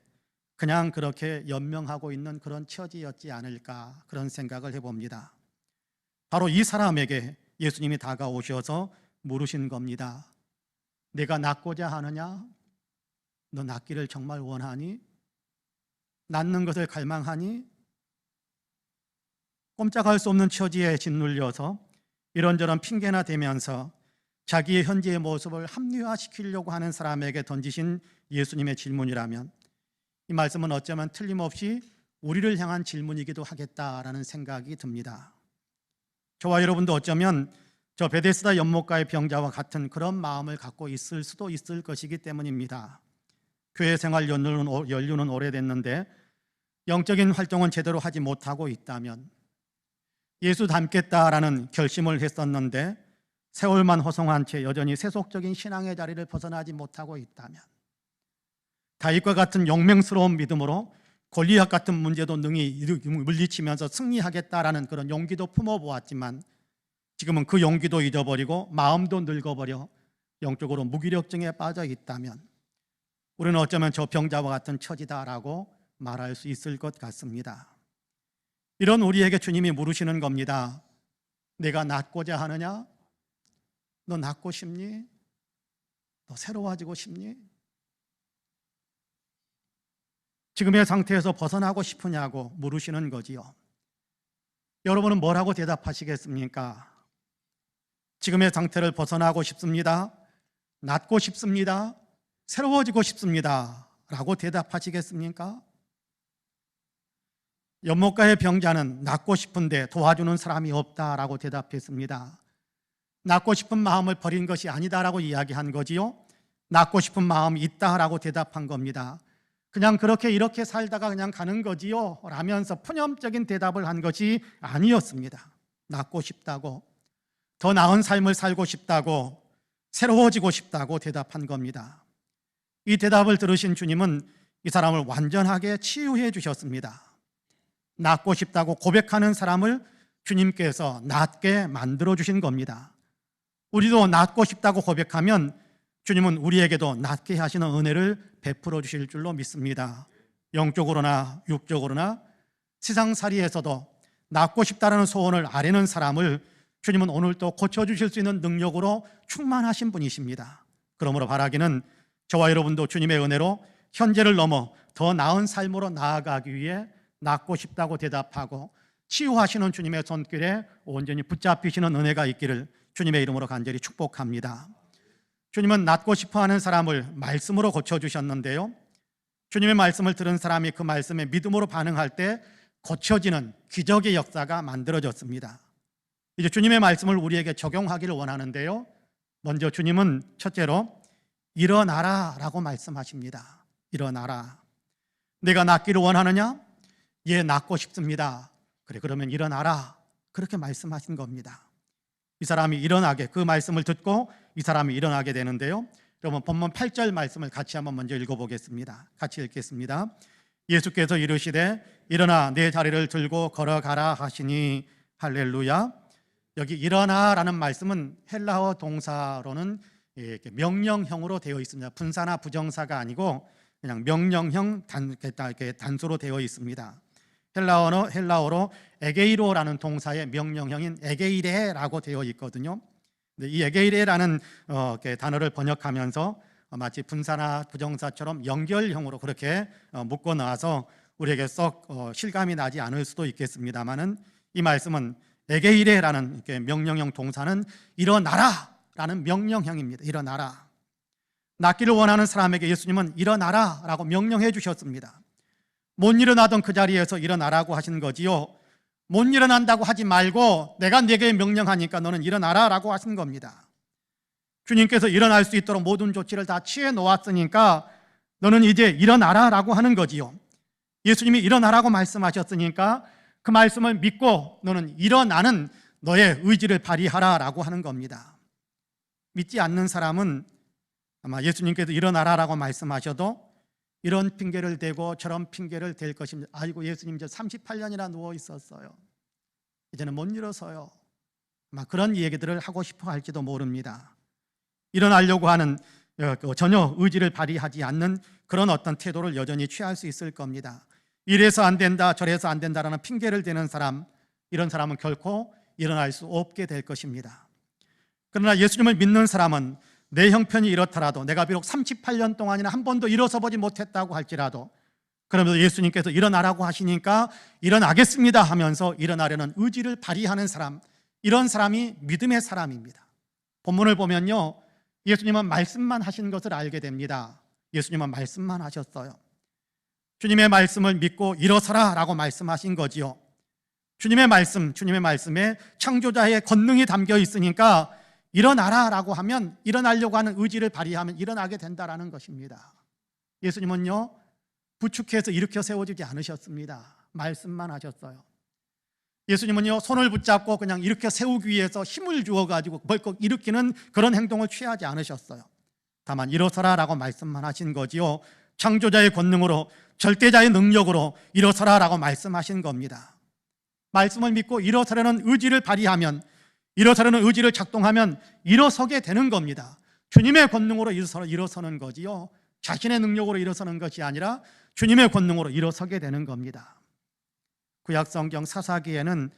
그냥 그렇게 연명하고 있는 그런 처지였지 않을까, 그런 생각을 해봅니다. 바로 이 사람에게 예수님이 다가오셔서 물으신 겁니다. 내가 낫고자 하느냐? 너 낫기를 정말 원하니? 낫는 것을 갈망하니? 꼼짝할 수 없는 처지에 짓눌려서 이런저런 핑계나 대면서 자기의 현재의 모습을 합리화시키려고 하는 사람에게 던지신 예수님의 질문이라면, 이 말씀은 어쩌면 틀림없이 우리를 향한 질문이기도 하겠다라는 생각이 듭니다. 저와 여러분도 어쩌면 저 베데스다 연못가의 병자와 같은 그런 마음을 갖고 있을 수도 있을 것이기 때문입니다. 교회 생활 연륜은 오래됐는데 영적인 활동은 제대로 하지 못하고 있다면, 예수 닮겠다라는 결심을 했었는데 세월만 허송한 채 여전히 세속적인 신앙의 자리를 벗어나지 못하고 있다면, 다윗과 같은 용맹스러운 믿음으로 골리앗 같은 문제도 능히 물리치면서 승리하겠다라는 그런 용기도 품어보았지만 지금은 그 용기도 잊어버리고 마음도 늙어버려 영적으로 무기력증에 빠져 있다면 우리는 어쩌면 저 병자와 같은 처지다라고 말할 수 있을 것 같습니다. 이런 우리에게 주님이 물으시는 겁니다. 내가 낫고자 하느냐? 너 낫고 싶니? 너 새로워지고 싶니? 지금의 상태에서 벗어나고 싶으냐고 물으시는 거지요. 여러분은 뭐라고 대답하시겠습니까? 지금의 상태를 벗어나고 싶습니다. 낫고 싶습니다. 새로워지고 싶습니다. 라고 대답하시겠습니까? 연못가의 병자는 낫고 싶은데 도와주는 사람이 없다라고 대답했습니다. 낫고 싶은 마음을 버린 것이 아니다라고 이야기한 거지요. 낫고 싶은 마음이 있다라고 대답한 겁니다. 그냥 그렇게 이렇게 살다가 그냥 가는 거지요 라면서 푸념적인 대답을 한 것이 아니었습니다. 낫고 싶다고, 더 나은 삶을 살고 싶다고, 새로워지고 싶다고 대답한 겁니다. 이 대답을 들으신 주님은 이 사람을 완전하게 치유해 주셨습니다. 낫고 싶다고 고백하는 사람을 주님께서 낫게 만들어 주신 겁니다. 우리도 낫고 싶다고 고백하면 주님은 우리에게도 낫게 하시는 은혜를 베풀어 주실 줄로 믿습니다. 영적으로나 육적으로나 세상살이에서도 낫고 싶다는 소원을 아뢰는 사람을 주님은 오늘 또 고쳐주실 수 있는 능력으로 충만하신 분이십니다. 그러므로 바라기는 저와 여러분도 주님의 은혜로 현재를 넘어 더 나은 삶으로 나아가기 위해 낫고 싶다고 대답하고 치유하시는 주님의 손길에 온전히 붙잡히시는 은혜가 있기를 주님의 이름으로 간절히 축복합니다. 주님은 낫고 싶어하는 사람을 말씀으로 고쳐주셨는데요, 주님의 말씀을 들은 사람이 그 말씀에 믿음으로 반응할 때 고쳐지는 기적의 역사가 만들어졌습니다. 이제 주님의 말씀을 우리에게 적용하기를 원하는데요, 먼저 주님은 첫째로 일어나라 라고 말씀하십니다. 일어나라. 내가 낫기를 원하느냐? 예, 낫고 싶습니다. 그래, 그러면 일어나라. 그렇게 말씀하신 겁니다. 이 사람이 일어나게, 그 말씀을 듣고 이 사람이 일어나게 되는데요, 여러분 본문 8절 말씀을 같이 한번 먼저 읽어보겠습니다. 같이 읽겠습니다. 예수께서 이르시되 일어나 내 자리를 들고 걸어가라 하시니 할렐루야. 여기 일어나라는 말씀은 헬라어 동사로는 이렇게 명령형으로 되어 있습니다. 분사나 부정사가 아니고 그냥 명령형 단수로 되어 있습니다. 헬라어로 에게이로라는 동사의 명령형인 에게이레라고 되어 있거든요. 이 에게이레라는 단어를 번역하면서 마치 분사나 부정사처럼 연결형으로 그렇게 묶어 놔서 우리에게 썩 실감이 나지 않을 수도 있겠습니다만은 이 말씀은 에게이레라는 명령형 동사는 일어나라라는 명령형입니다. 일어나라. 낫기를 원하는 사람에게 예수님은 일어나라라고 명령해 주셨습니다. 못 일어나던 그 자리에서 일어나라고 하시는 거지요. 못 일어난다고 하지 말고 내가 네게 명령하니까 너는 일어나라라고 하신 겁니다. 주님께서 일어날 수 있도록 모든 조치를 다 취해 놓았으니까 너는 이제 일어나라라고 하는 거지요. 예수님이 일어나라고 말씀하셨으니까 그 말씀을 믿고 너는 일어나는 너의 의지를 발휘하라라고 하는 겁니다. 믿지 않는 사람은 아마 예수님께서 일어나라라고 말씀하셔도 이런 핑계를 대고 저런 핑계를 댈 것입니다. 아이고, 예수님 이제 38년이나 누워 있었어요. 이제는 못 일어서요. 아마 그런 얘기들을 하고 싶어 할지도 모릅니다. 일어나려고 하는 전혀 의지를 발휘하지 않는 그런 어떤 태도를 여전히 취할 수 있을 겁니다. 이래서 안 된다, 저래서 안 된다라는 핑계를 대는 사람, 이런 사람은 결코 일어날 수 없게 될 것입니다. 그러나 예수님을 믿는 사람은 내 형편이 이렇더라도, 내가 비록 38년 동안이나 한 번도 일어서 보지 못했다고 할지라도, 그러면서 예수님께서 일어나라고 하시니까 일어나겠습니다 하면서 일어나려는 의지를 발휘하는 사람, 이런 사람이 믿음의 사람입니다. 본문을 보면요, 예수님은 말씀만 하신 것을 알게 됩니다. 예수님은 말씀만 하셨어요. 주님의 말씀을 믿고 일어서라 라고 말씀하신 거지요. 주님의 말씀에 창조자의 권능이 담겨 있으니까 일어나라 라고 하면, 일어나려고 하는 의지를 발휘하면 일어나게 된다라는 것입니다. 예수님은요, 부축해서 일으켜 세워주지 않으셨습니다. 말씀만 하셨어요. 예수님은요, 손을 붙잡고 그냥 일으켜 세우기 위해서 힘을 주어가지고 벌컥 일으키는 그런 행동을 취하지 않으셨어요. 다만 일어서라 라고 말씀만 하신 거지요. 창조자의 권능으로 절대자의 능력으로 일어서라라고 말씀하신 겁니다. 말씀을 믿고 일어서려는 의지를 발휘하면, 일어서려는 의지를 작동하면 일어서게 되는 겁니다. 주님의 권능으로 일어서는 거지요, 자신의 능력으로 일어서는 것이 아니라 주님의 권능으로 일어서게 되는 겁니다. 구약성경 사사기에는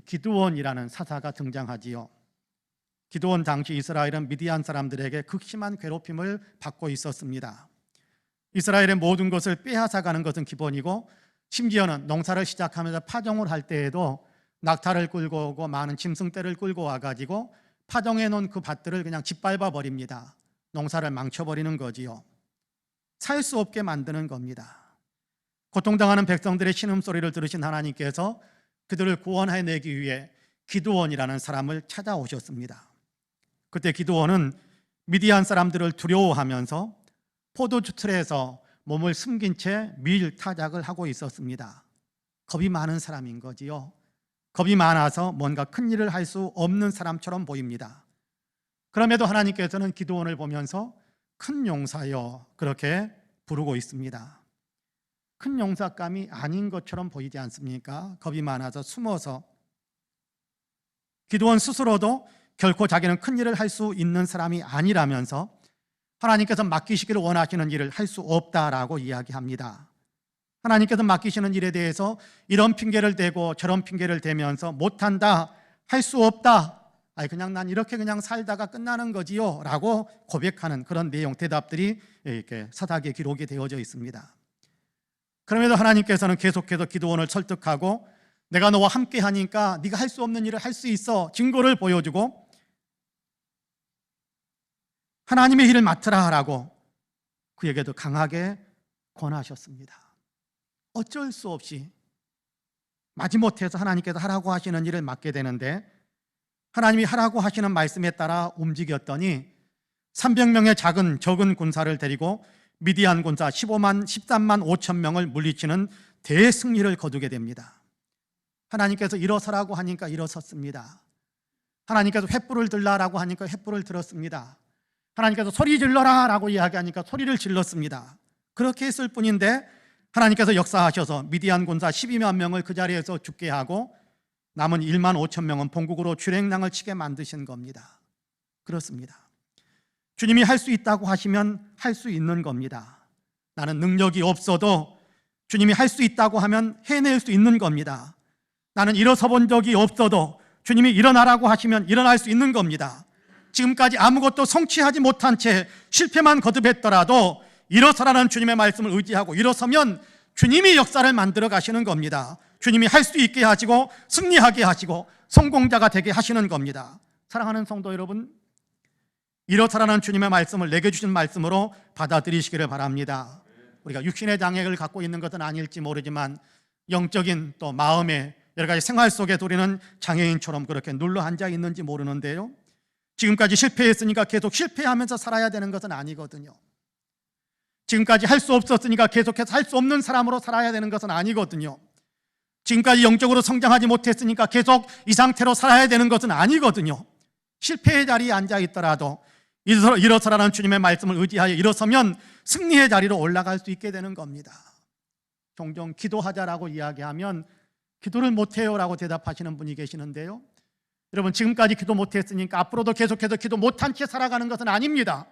기드온이라는 사사가 등장하지요. 기드온 당시 이스라엘은 미디안 사람들에게 극심한 괴롭힘을 받고 있었습니다. 이스라엘의 모든 것을 빼앗아가는 것은 기본이고, 심지어는 농사를 시작하면서 파종을 할 때에도 낙타를 끌고 오고 많은 짐승떼를 끌고 와가지고 파종해 놓은 그 밭들을 그냥 짓밟아 버립니다. 농사를 망쳐버리는 거지요. 살 수 없게 만드는 겁니다. 고통당하는 백성들의 신음소리를 들으신 하나님께서 그들을 구원해내기 위해 기드온이라는 사람을 찾아오셨습니다. 그때 기드온은 미디안 사람들을 두려워하면서 포도주 틀에서 몸을 숨긴 채 밀타작을 하고 있었습니다. 겁이 많은 사람인 거지요. 겁이 많아서 뭔가 큰 일을 할 수 없는 사람처럼 보입니다. 그럼에도 하나님께서는 기드온을 보면서 큰 용사여 그렇게 부르고 있습니다. 큰 용사감이 아닌 것처럼 보이지 않습니까? 겁이 많아서 숨어서. 기드온 스스로도 결코 자기는 큰 일을 할 수 있는 사람이 아니라면서 하나님께서 맡기시기를 원하시는 일을 할 수 없다라고 이야기합니다. 하나님께서 맡기시는 일에 대해서 이런 핑계를 대고 저런 핑계를 대면서 못한다, 할 수 없다, 그냥 난 이렇게 그냥 살다가 끝나는 거지요 라고 고백하는 그런 내용, 대답들이 이렇게 사사기에 기록이 되어져 있습니다. 그럼에도 하나님께서는 계속해서 기드온을 설득하고 내가 너와 함께 하니까 네가 할 수 없는 일을 할 수 있어 증거를 보여주고 하나님의 일을 맡으라 라고 그에게도 강하게 권하셨습니다. 어쩔 수 없이 마지못해서 하나님께서 하라고 하시는 일을 맡게 되는데, 하나님이 하라고 하시는 말씀에 따라 움직였더니 300명의 적은 군사를 데리고 미디안 군사 13만 5천 명을 물리치는 대승리를 거두게 됩니다. 하나님께서 일어서라고 하니까 일어섰습니다. 하나님께서 횃불을 들라라고 하니까 횃불을 들었습니다. 하나님께서 소리 질러라 라고 이야기하니까 소리를 질렀습니다. 그렇게 했을 뿐인데 하나님께서 역사하셔서 미디안 군사 12만 명을 그 자리에서 죽게 하고 남은 1만 5천 명은 본국으로 출행랑을 치게 만드신 겁니다. 그렇습니다. 주님이 할 수 있다고 하시면 할 수 있는 겁니다. 나는 능력이 없어도 주님이 할 수 있다고 하면 해낼 수 있는 겁니다. 나는 일어서 본 적이 없어도 주님이 일어나라고 하시면 일어날 수 있는 겁니다. 지금까지 아무것도 성취하지 못한 채 실패만 거듭했더라도 일어서라는 주님의 말씀을 의지하고 일어서면 주님이 역사를 만들어 가시는 겁니다. 주님이 할 수 있게 하시고 승리하게 하시고 성공자가 되게 하시는 겁니다. 사랑하는 성도 여러분, 일어서라는 주님의 말씀을 내게 주신 말씀으로 받아들이시기를 바랍니다. 우리가 육신의 장애를 갖고 있는 것은 아닐지 모르지만 영적인 또 마음의 여러 가지 생활 속에 우리는 장애인처럼 그렇게 눌러 앉아 있는지 모르는데요, 지금까지 실패했으니까 계속 실패하면서 살아야 되는 것은 아니거든요. 지금까지 할 수 없었으니까 계속해서 할 수 없는 사람으로 살아야 되는 것은 아니거든요. 지금까지 영적으로 성장하지 못했으니까 계속 이 상태로 살아야 되는 것은 아니거든요. 실패의 자리에 앉아 있더라도 일어서라는 주님의 말씀을 의지하여 일어서면 승리의 자리로 올라갈 수 있게 되는 겁니다. 종종 기도하자라고 이야기하면 기도를 못해요라고 대답하시는 분이 계시는데요, 여러분, 지금까지 기도 못했으니까 앞으로도 계속해서 기도 못한 채 살아가는 것은 아닙니다.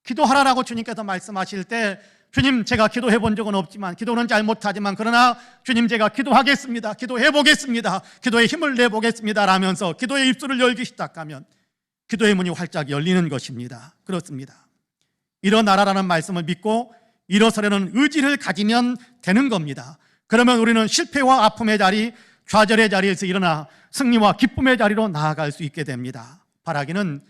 기도하라라고 주님께서 말씀하실 때, 주님 제가 기도해 본 적은 없지만, 기도는 잘 못하지만 그러나 주님 제가 기도하겠습니다, 기도해 보겠습니다, 기도에 힘을 내보겠습니다 라면서 기도의 입술을 열기 시작하면 기도의 문이 활짝 열리는 것입니다. 그렇습니다. 일어나라라는 말씀을 믿고 일어서려는 의지를 가지면 되는 겁니다. 그러면 우리는 실패와 아픔의 자리, 좌절의 자리에서 일어나 승리와 기쁨의 자리로 나아갈 수 있게 됩니다. 바라기는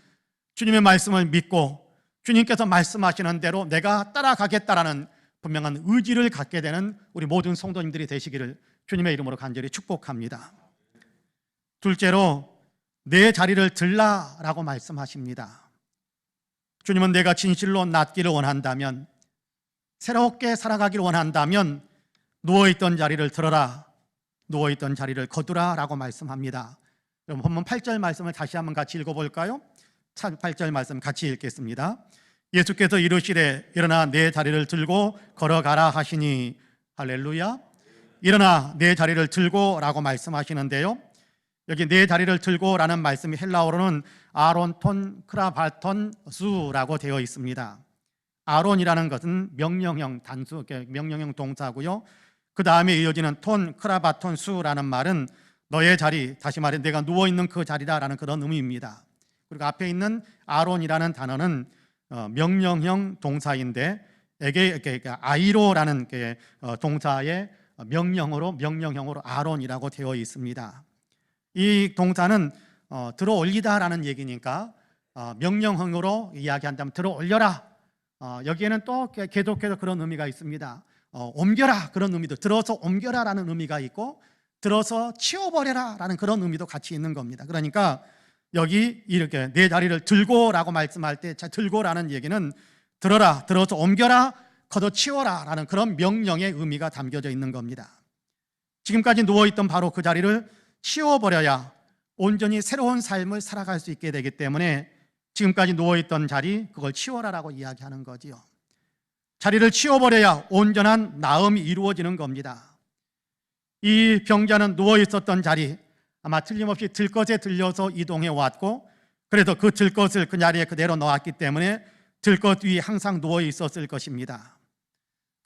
주님의 말씀을 믿고 주님께서 말씀하시는 대로 내가 따라가겠다라는 분명한 의지를 갖게 되는 우리 모든 성도님들이 되시기를 주님의 이름으로 간절히 축복합니다. 둘째로, 내 자리를 들라라고 말씀하십니다. 주님은 내가 진실로 낫기를 원한다면, 새롭게 살아가기를 원한다면 누워있던 자리를 들어라, 누워있던 자리를 거두라 라고 말씀합니다. 여러분, 본문 8절 말씀을 다시 한번 같이 읽어볼까요? 8절 말씀 같이 읽겠습니다. 예수께서 이르시되 일어나 내 자리를 들고 걸어가라 하시니 할렐루야. 일어나 내 자리를 들고라고 말씀하시는데요, 여기 내 자리를 들고라는 말씀이 헬라어로는 아론톤 크라바톤 수라고 되어 있습니다. 아론이라는 것은 명령형 단수, 명령형 동사고요. 그 다음에 이어지는 톤 크라바톤 수라는 말은 너의 자리, 다시 말해 내가 누워 있는 그 자리다라는 그런 의미입니다. 그리고 앞에 있는 아론이라는 단어는 명령형 동사인데 에게 아이로라는 동사의 명령형으로 아론이라고 되어 있습니다. 이 동사는 들어 올리다라는 얘기니까 명령형으로 이야기한다면 들어 올려라. 여기에는 또 계속해서 그런 의미가 있습니다. 옮겨라, 그런 의미도, 들어서 옮겨라라는 의미가 있고 들어서 치워버려라라는 그런 의미도 같이 있는 겁니다. 그러니까 여기 이렇게 내 자리를 들고라고 말씀할 때 들고라는 얘기는 들어라, 들어서 옮겨라, 걷어치워라라는 그런 명령의 의미가 담겨져 있는 겁니다. 지금까지 누워있던 바로 그 자리를 치워버려야 온전히 새로운 삶을 살아갈 수 있게 되기 때문에 지금까지 누워있던 자리, 그걸 치워라라고 이야기하는 거지요. 자리를 치워버려야 온전한 나음이 이루어지는 겁니다. 이 병자는 누워있었던 자리, 아마 틀림없이 들것에 들려서 이동해 왔고, 그래서 그 들것을 그 자리에 그대로 놓았기 때문에 들것 위에 항상 누워 있었을 것입니다.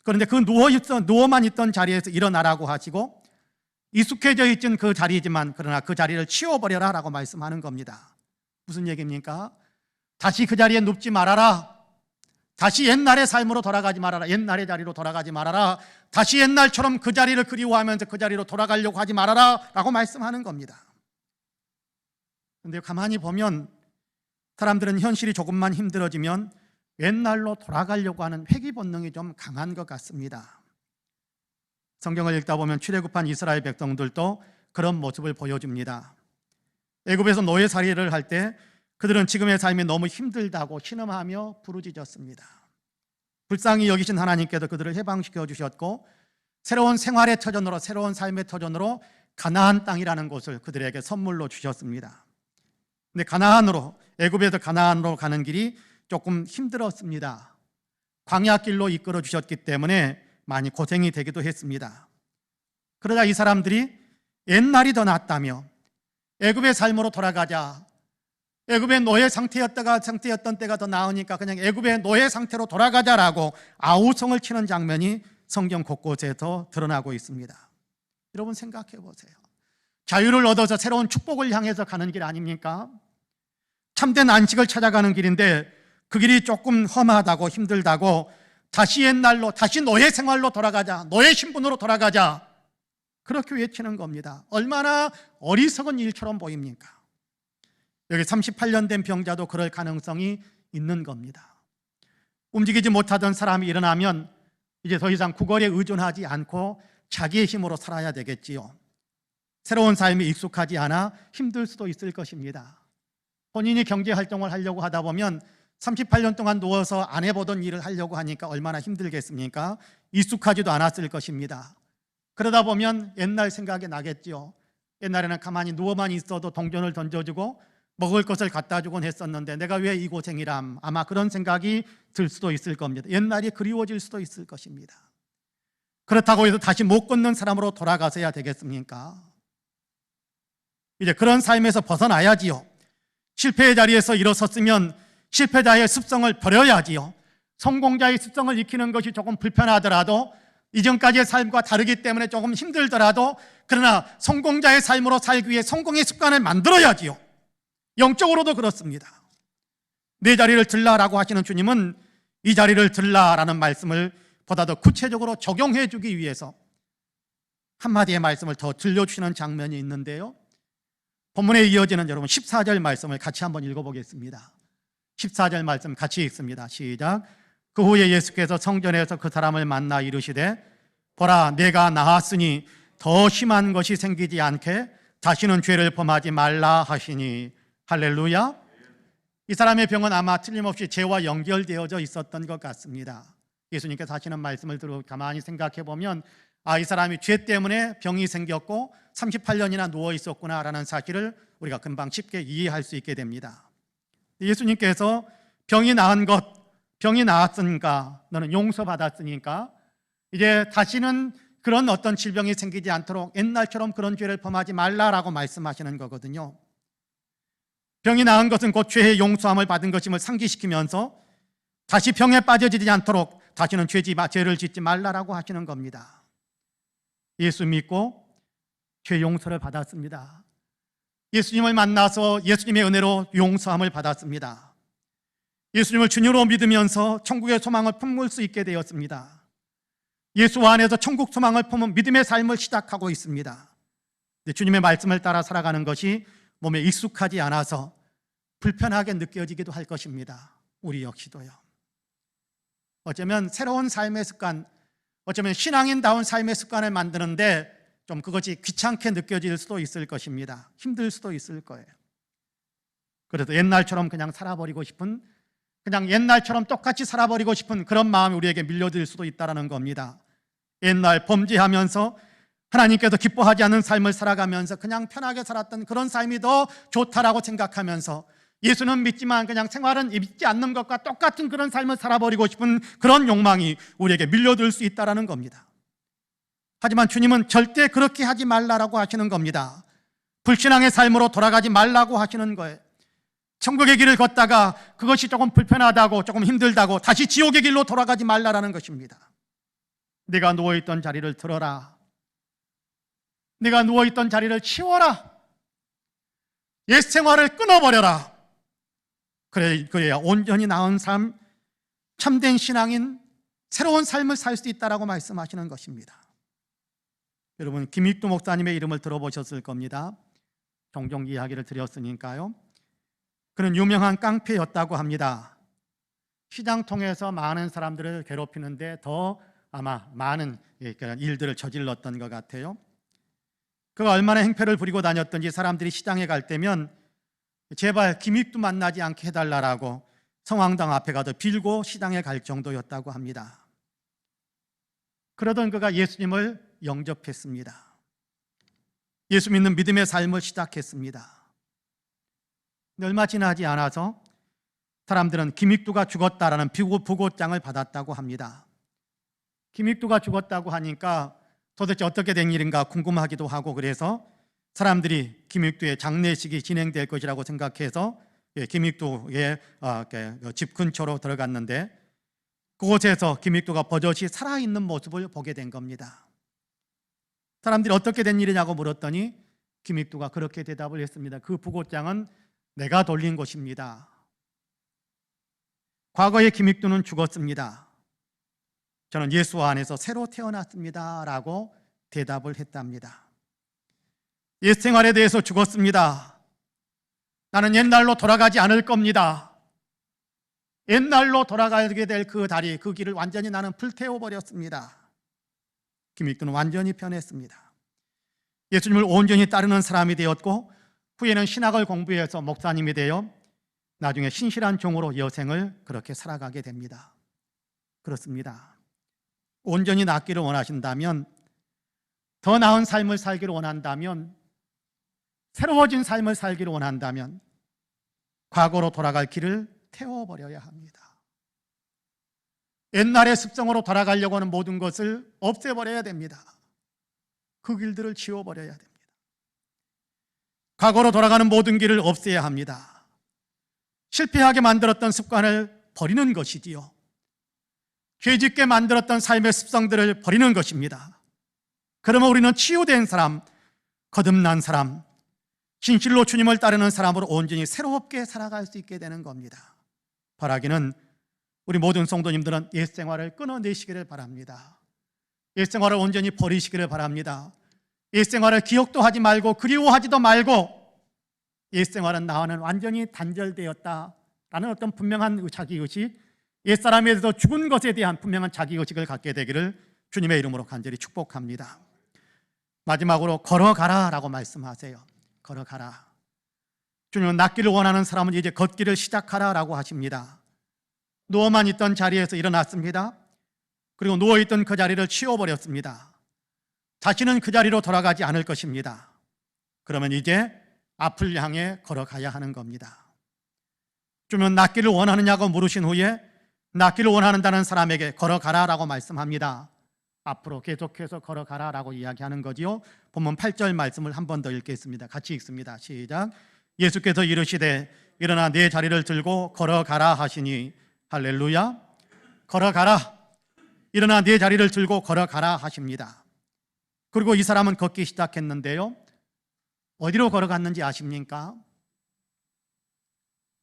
그런데 그 누워만 있던 자리에서 일어나라고 하시고, 익숙해져 있던 그 자리지만 그러나 그 자리를 치워버려라 라고 말씀하는 겁니다. 무슨 얘기입니까? 다시 그 자리에 눕지 말아라. 다시 옛날의 삶으로 돌아가지 말아라. 옛날의 자리로 돌아가지 말아라. 다시 옛날처럼 그 자리를 그리워하면서 그 자리로 돌아가려고 하지 말아라 라고 말씀하는 겁니다. 그런데 가만히 보면 사람들은 현실이 조금만 힘들어지면 옛날로 돌아가려고 하는 회귀 본능이 좀 강한 것 같습니다. 성경을 읽다 보면 출애굽한 이스라엘 백성들도 그런 모습을 보여줍니다. 애굽에서 노예살이를 할 때 그들은 지금의 삶이 너무 힘들다고 신음하며 부르짖었습니다. 불쌍히 여기신 하나님께서 그들을 해방시켜 주셨고 새로운 생활의 터전으로, 새로운 삶의 터전으로 가나안 땅이라는 곳을 그들에게 선물로 주셨습니다. 근데 애굽에서 가나안으로 가는 길이 조금 힘들었습니다. 광야길로 이끌어 주셨기 때문에 많이 고생이 되기도 했습니다. 그러다 이 사람들이 옛날이 더 낫다며 애굽의 삶으로 돌아가자, 애굽의 노예 상태였던 때가 더 나으니까 그냥 애굽의 노예 상태로 돌아가자라고 아우성을 치는 장면이 성경 곳곳에서 드러나고 있습니다. 여러분 생각해 보세요. 자유를 얻어서 새로운 축복을 향해서 가는 길 아닙니까? 참된 안식을 찾아가는 길인데 그 길이 조금 험하다고 힘들다고 다시 옛날로, 다시 노예 생활로 돌아가자, 노예 신분으로 돌아가자, 그렇게 외치는 겁니다. 얼마나 어리석은 일처럼 보입니까? 여기 38년 된 병자도 그럴 가능성이 있는 겁니다. 움직이지 못하던 사람이 일어나면 이제 더 이상 구걸에 의존하지 않고 자기의 힘으로 살아야 되겠지요. 새로운 삶에 익숙하지 않아 힘들 수도 있을 것입니다. 본인이 경제활동을 하려고 하다 보면 38년 동안 누워서 안 해보던 일을 하려고 하니까 얼마나 힘들겠습니까? 익숙하지도 않았을 것입니다. 그러다 보면 옛날 생각이 나겠지요. 옛날에는 가만히 누워만 있어도 동전을 던져주고 먹을 것을 갖다 주곤 했었는데 내가 왜 이 고생이람, 아마 그런 생각이 들 수도 있을 겁니다. 옛날이 그리워질 수도 있을 것입니다. 그렇다고 해서 다시 못 걷는 사람으로 돌아가서야 되겠습니까? 이제 그런 삶에서 벗어나야지요. 실패의 자리에서 일어섰으면 실패자의 습성을 버려야지요. 성공자의 습성을 익히는 것이 조금 불편하더라도, 이전까지의 삶과 다르기 때문에 조금 힘들더라도, 그러나 성공자의 삶으로 살기 위해 성공의 습관을 만들어야지요. 영적으로도 그렇습니다. 내 자리를 들라라고 하시는 주님은 이 자리를 들라라는 말씀을 보다 더 구체적으로 적용해 주기 위해서 한마디의 말씀을 더 들려주시는 장면이 있는데요, 본문에 이어지는 여러분 14절 말씀을 같이 한번 읽어보겠습니다. 14절 말씀 같이 읽습니다. 시작. 그 후에 예수께서 성전에서 그 사람을 만나 이르시되 보라, 내가 나았으니 더 심한 것이 생기지 않게 다시는 죄를 범하지 말라 하시니. 할렐루야. 이 사람의 병은 아마 틀림없이 죄와 연결되어져 있었던 것 같습니다. 예수님께서 하시는 말씀을 들어 가만히 생각해 보면 이 사람이 죄 때문에 병이 생겼고 38년이나 누워 있었구나라는 사실을 우리가 금방 쉽게 이해할 수 있게 됩니다. 예수님께서 병이 나은 것, 병이 나았으니까, 너는 용서받았으니까 이제 다시는 그런 어떤 질병이 생기지 않도록 옛날처럼 그런 죄를 범하지 말라라고 말씀하시는 거거든요. 병이 나은 것은 곧 죄의 용서함을 받은 것임을 상기시키면서 다시 병에 빠져지지 않도록 다시는 죄를 짓지 말라라고 하시는 겁니다. 예수 믿고 죄 용서를 받았습니다. 예수님을 만나서 예수님의 은혜로 용서함을 받았습니다. 예수님을 주님으로 믿으면서 천국의 소망을 품을 수 있게 되었습니다. 예수 안에서 천국 소망을 품은 믿음의 삶을 시작하고 있습니다. 주님의 말씀을 따라 살아가는 것이 몸에 익숙하지 않아서 불편하게 느껴지기도 할 것입니다. 우리 역시도요. 어쩌면 새로운 삶의 습관, 어쩌면 신앙인다운 삶의 습관을 만드는데 좀 그것이 귀찮게 느껴질 수도 있을 것입니다. 힘들 수도 있을 거예요. 그래도 옛날처럼 그냥 살아버리고 싶은, 그냥 옛날처럼 똑같이 살아버리고 싶은 그런 마음이 우리에게 밀려들 수도 있다는 겁니다. 옛날 범죄하면서 하나님께서 기뻐하지 않는 삶을 살아가면서 그냥 편하게 살았던 그런 삶이 더 좋다라고 생각하면서 예수는 믿지만 그냥 생활은 믿지 않는 것과 똑같은 그런 삶을 살아버리고 싶은 그런 욕망이 우리에게 밀려들 수 있다는 겁니다. 하지만 주님은 절대 그렇게 하지 말라라고 하시는 겁니다. 불신앙의 삶으로 돌아가지 말라고 하시는 거예요. 천국의 길을 걷다가 그것이 조금 불편하다고, 조금 힘들다고 다시 지옥의 길로 돌아가지 말라라는 것입니다. 내가 누워있던 자리를 들어라. 내가 누워있던 자리를 치워라. 옛 생활을 끊어버려라. 그래야 온전히 나은 삶, 참된 신앙인, 새로운 삶을 살 수 있다라고 말씀하시는 것입니다. 여러분, 김익두 목사님의 이름을 들어보셨을 겁니다. 종종 이야기를 드렸으니까요. 그는 유명한 깡패였다고 합니다. 시장통에서 많은 사람들을 괴롭히는데 더 아마 많은 일들을 저질렀던 것 같아요. 그가 얼마나 행패를 부리고 다녔던지 사람들이 시장에 갈 때면 제발 김익두 만나지 않게 해달라고 성황당 앞에 가서 빌고 시장에 갈 정도였다고 합니다. 그러던 그가 예수님을 영접했습니다. 예수 믿는 믿음의 삶을 시작했습니다. 얼마 지나지 않아서 사람들은 김익두가 죽었다라는 부고장을 받았다고 합니다. 김익두가 죽었다고 하니까 도대체 어떻게 된 일인가 궁금하기도 하고, 그래서 사람들이 김익두의 장례식이 진행될 것이라고 생각해서 김익두의 집 근처로 들어갔는데 그곳에서 김익두가 버젓이 살아있는 모습을 보게 된 겁니다. 사람들이 어떻게 된 일이냐고 물었더니 김익두가 그렇게 대답을 했습니다. 그 부고장은 내가 돌린 것입니다. 과거에 김익두는 죽었습니다. 저는 예수 안에서 새로 태어났습니다 라고 대답을 했답니다. 옛 생활에 대해서 죽었습니다. 나는 옛날로 돌아가지 않을 겁니다. 옛날로 돌아가게 될 그 다리, 그 길을 완전히 나는 불태워버렸습니다. 김익두는 완전히 변했습니다. 예수님을 온전히 따르는 사람이 되었고, 후에는 신학을 공부해서 목사님이 되어 나중에 신실한 종으로 여생을 그렇게 살아가게 됩니다. 그렇습니다. 온전히 낫기를 원하신다면, 더 나은 삶을 살기를 원한다면, 새로워진 삶을 살기를 원한다면 과거로 돌아갈 길을 태워버려야 합니다. 옛날의 습성으로 돌아가려고 하는 모든 것을 없애버려야 됩니다. 그 길들을 지워버려야 됩니다. 과거로 돌아가는 모든 길을 없애야 합니다. 실패하게 만들었던 습관을 버리는 것이지요. 죄짓게 만들었던 삶의 습성들을 버리는 것입니다. 그러면 우리는 치유된 사람, 거듭난 사람, 진실로 주님을 따르는 사람으로 온전히 새롭게 살아갈 수 있게 되는 겁니다. 바라기는 우리 모든 성도님들은 옛 생활을 끊어내시기를 바랍니다. 옛 생활을 온전히 버리시기를 바랍니다. 옛 생활을 기억도 하지 말고 그리워하지도 말고 옛 생활은 나와는 완전히 단절되었다라는 어떤 분명한 자기의식, 옛사람에 대해서 죽은 것에 대한 분명한 자기의식을 갖게 되기를 주님의 이름으로 간절히 축복합니다. 마지막으로 걸어가라라고 말씀하세요. 걸어가라. 주님은 낫기를 원하는 사람은 이제 걷기를 시작하라라고 하십니다. 누워만 있던 자리에서 일어났습니다. 그리고 누워있던 그 자리를 치워버렸습니다. 다시는 그 자리로 돌아가지 않을 것입니다. 그러면 이제 앞을 향해 걸어가야 하는 겁니다. 주님은 낫기를 원하느냐고 물으신 후에 낫기를 원한다는 사람에게 걸어가라라고 말씀합니다. 앞으로 계속해서 걸어가라라고 이야기하는 거지요. 본문 8절 말씀을 한 번 더 읽겠습니다. 같이 읽습니다. 시작. 예수께서 이르시되 일어나 네 자리를 들고 걸어가라 하시니, 할렐루야. 걸어가라. 일어나 네 자리를 들고 걸어가라 하십니다. 그리고 이 사람은 걷기 시작했는데요. 어디로 걸어갔는지 아십니까?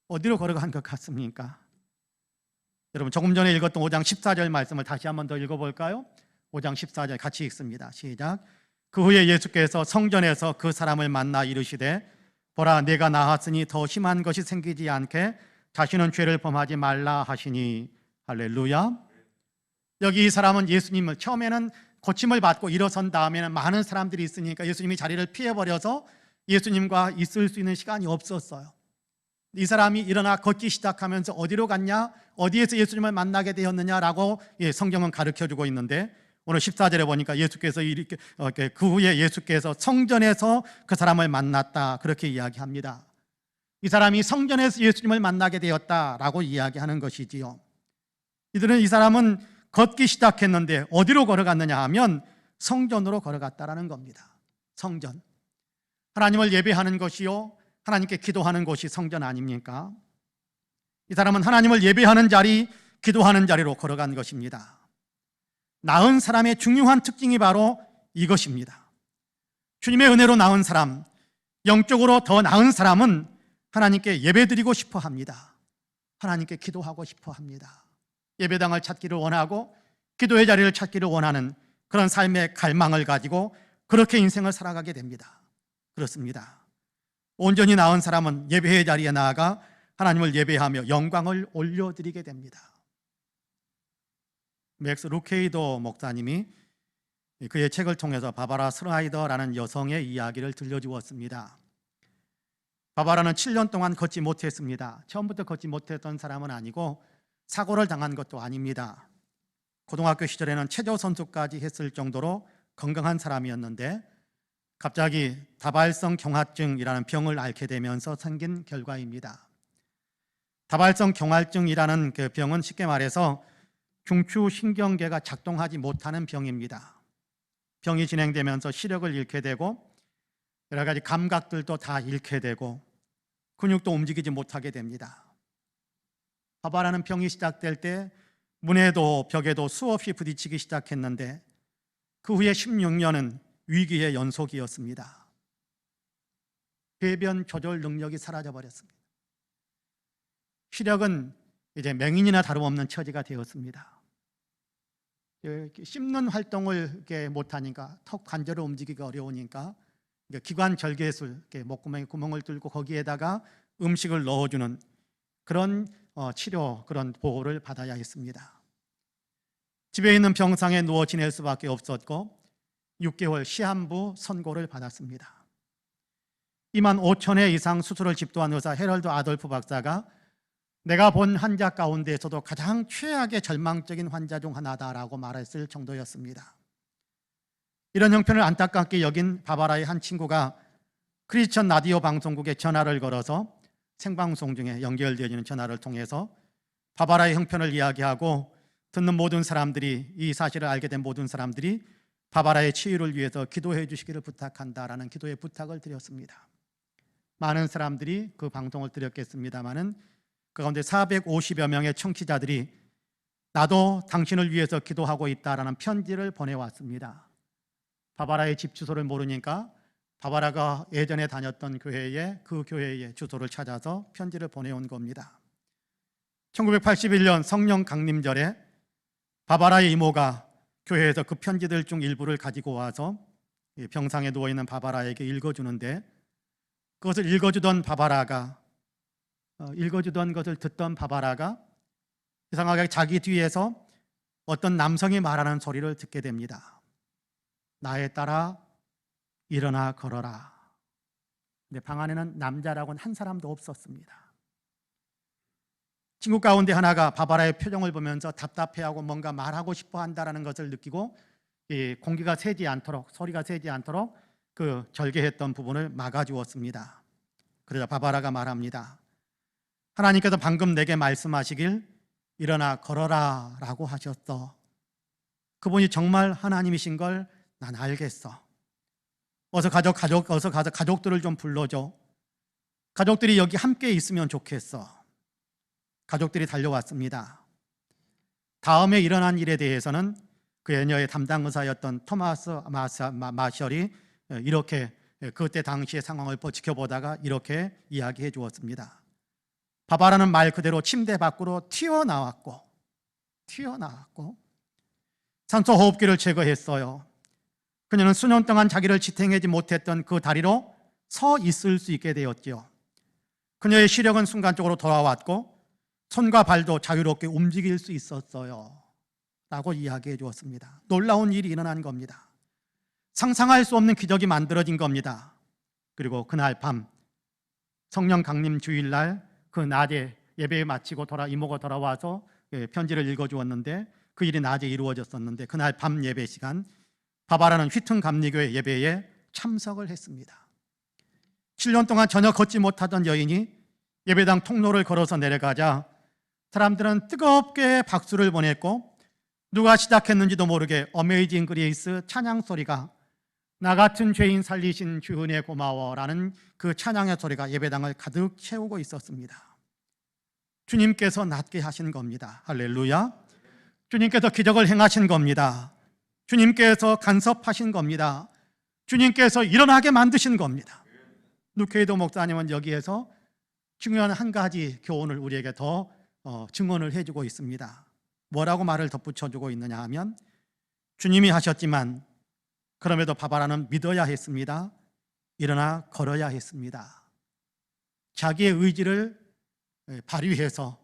어디로 걸어간 것 같습니까? 여러분, 조금 전에 읽었던 5장 14절 말씀을 다시 한 번 더 읽어볼까요? 5장 14절 같이 읽습니다. 시작. 그 후에 예수께서 성전에서 그 사람을 만나 이르시되 보라, 내가 나았으니 더 심한 것이 생기지 않게 다시는 죄를 범하지 말라 하시니, 할렐루야. 여기 이 사람은 예수님을 처음에는 고침을 받고 일어선 다음에는 많은 사람들이 있으니까 예수님이 자리를 피해버려서 예수님과 있을 수 있는 시간이 없었어요. 이 사람이 일어나 걷기 시작하면서 어디로 갔냐, 어디에서 예수님을 만나게 되었느냐라고 성경은 가르쳐주고 있는데, 오늘 14절에 보니까 예수께서 그 후에 예수께서 성전에서 그 사람을 만났다, 그렇게 이야기합니다. 이 사람이 성전에서 예수님을 만나게 되었다라고 이야기하는 것이지요. 이 사람은 걷기 시작했는데 어디로 걸어갔느냐 하면 성전으로 걸어갔다라는 겁니다. 성전. 하나님을 예배하는 것이요, 하나님께 기도하는 곳이 성전 아닙니까? 이 사람은 하나님을 예배하는 자리, 기도하는 자리로 걸어간 것입니다. 나은 사람의 중요한 특징이 바로 이것입니다. 주님의 은혜로 나은 사람, 영적으로 더 나은 사람은 하나님께 예배드리고 싶어 합니다. 하나님께 기도하고 싶어 합니다. 예배당을 찾기를 원하고 기도의 자리를 찾기를 원하는 그런 삶의 갈망을 가지고 그렇게 인생을 살아가게 됩니다. 그렇습니다. 온전히 나은 사람은 예배의 자리에 나아가 하나님을 예배하며 영광을 올려드리게 됩니다. 맥스 루케이도 목사님이 그의 책을 통해서 바바라 스라이더라는 여성의 이야기를 들려주었습니다. 바바라는 7년 동안 걷지 못했습니다. 처음부터 걷지 못했던 사람은 아니고 사고를 당한 것도 아닙니다. 고등학교 시절에는 체조 선수까지 했을 정도로 건강한 사람이었는데 갑자기 다발성 경화증이라는 병을 앓게 되면서 생긴 결과입니다. 다발성 경화증이라는 그 병은 쉽게 말해서 중추신경계가 작동하지 못하는 병입니다. 병이 진행되면서 시력을 잃게 되고 여러 가지 감각들도 다 잃게 되고 근육도 움직이지 못하게 됩니다. 바바라는 병이 시작될 때 문에도 벽에도 수없이 부딪히기 시작했는데 그 후에 16년은 위기의 연속이었습니다. 배변 조절 능력이 사라져 버렸습니다. 시력은 이제 맹인이나 다름없는 처지가 되었습니다. 씹는 활동을 못하니까 턱 관절을 움직이기가 어려우니까 기관 절개술, 목구멍에 구멍을 뚫고 거기에다가 음식을 넣어주는 그런 치료, 그런 보호를 받아야 했습니다. 집에 있는 병상에 누워 지낼 수밖에 없었고 6개월 시한부 선고를 받았습니다. 2만 5천 회 이상 수술을 집도한 의사 헤럴드 아돌프 박사가 내가 본 환자 가운데에서도 가장 최악의 절망적인 환자 중 하나다라고 말했을 정도였습니다. 이런 형편을 안타깝게 여긴 바바라의 한 친구가 크리스천 라디오 방송국에 전화를 걸어서 생방송 중에 연결되어지는 전화를 통해서 바바라의 형편을 이야기하고 듣는 모든 사람들이, 이 사실을 알게 된 모든 사람들이 바바라의 치유를 위해서 기도해 주시기를 부탁한다라는 기도의 부탁을 드렸습니다. 많은 사람들이 그 방송을 드렸겠습니다마는 그 가운데 450여 명의 청취자들이 나도 당신을 위해서 기도하고 있다라는 편지를 보내왔습니다. 바바라의 집 주소를 모르니까 바바라가 예전에 다녔던 교회에, 그 교회의 주소를 찾아서 편지를 보내온 겁니다. 1981년 성령 강림절에 바바라의 이모가 교회에서 그 편지들 중 일부를 가지고 와서 병상에 누워있는 바바라에게 읽어주는데 그것을 읽어주던 것을 듣던 바바라가 이상하게 자기 뒤에서 어떤 남성이 말하는 소리를 듣게 됩니다. 나에 따라 일어나 걸어라. 근데 방 안에는 남자라고는 한 사람도 없었습니다. 친구 가운데 하나가 바바라의 표정을 보면서 답답해하고 뭔가 말하고 싶어 한다는 것을 느끼고 공기가 새지 않도록, 소리가 새지 않도록 그 절개했던 부분을 막아주었습니다. 그러자 바바라가 말합니다. 하나님께서 방금 내게 말씀하시길 일어나 걸어라 라고 하셨어. 그분이 정말 하나님이신 걸 난 알겠어. 어서 가서 가족들을 좀 불러줘. 가족들이 여기 함께 있으면 좋겠어. 가족들이 달려왔습니다. 다음에 일어난 일에 대해서는 그 애녀의 담당 의사였던 토마스 마셜이 이렇게 그때 당시의 상황을 지켜보다가 이렇게 이야기해 주었습니다. 바바라는 말 그대로 침대 밖으로 튀어나왔고 산소 호흡기를 제거했어요. 그녀는 수년 동안 자기를 지탱하지 못했던 그 다리로 서 있을 수 있게 되었지요. 그녀의 시력은 순간적으로 돌아왔고 손과 발도 자유롭게 움직일 수 있었어요 라고 이야기해 주었습니다. 놀라운 일이 일어난 겁니다. 상상할 수 없는 기적이 만들어진 겁니다. 그리고 그날 밤 성령 강림 주일날 그 낮에 예배 마치고 이모가 돌아와서 편지를 읽어주었는데 그 일이 낮에 이루어졌었는데 그날 밤 예배 시간 바바라는 휘튼 감리교회 예배에 참석을 했습니다. 7년 동안 전혀 걷지 못하던 여인이 예배당 통로를 걸어서 내려가자 사람들은 뜨겁게 박수를 보냈고 누가 시작했는지도 모르게 어메이징 그레이스 찬양 소리가 나 같은 죄인 살리신 주 은혜 고마워라는 그 찬양의 소리가 예배당을 가득 채우고 있었습니다. 주님께서 낫게 하신 겁니다. 할렐루야. 주님께서 기적을 행하신 겁니다. 주님께서 간섭하신 겁니다. 주님께서 일어나게 만드신 겁니다. 누케이도 목사님은 여기에서 중요한 한 가지 교훈을 우리에게 더 증언을 해주고 있습니다. 뭐라고 말을 덧붙여주고 있느냐 하면 주님이 하셨지만 그럼에도 바바라는 믿어야 했습니다. 일어나 걸어야 했습니다. 자기의 의지를 발휘해서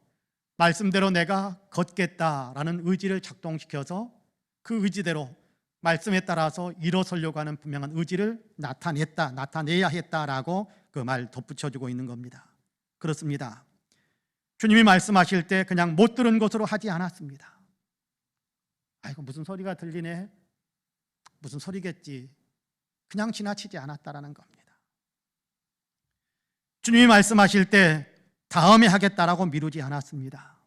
말씀대로 내가 걷겠다라는 의지를 작동시켜서 그 의지대로 말씀에 따라서 일어서려고 하는 분명한 의지를 나타내야 했다라고 그 말 덧붙여주고 있는 겁니다. 그렇습니다. 주님이 말씀하실 때 그냥 못 들은 것으로 하지 않았습니다. 아이고 무슨 소리가 들리네, 무슨 소리겠지, 그냥 지나치지 않았다라는 겁니다. 주님이 말씀하실 때 다음에 하겠다라고 미루지 않았습니다.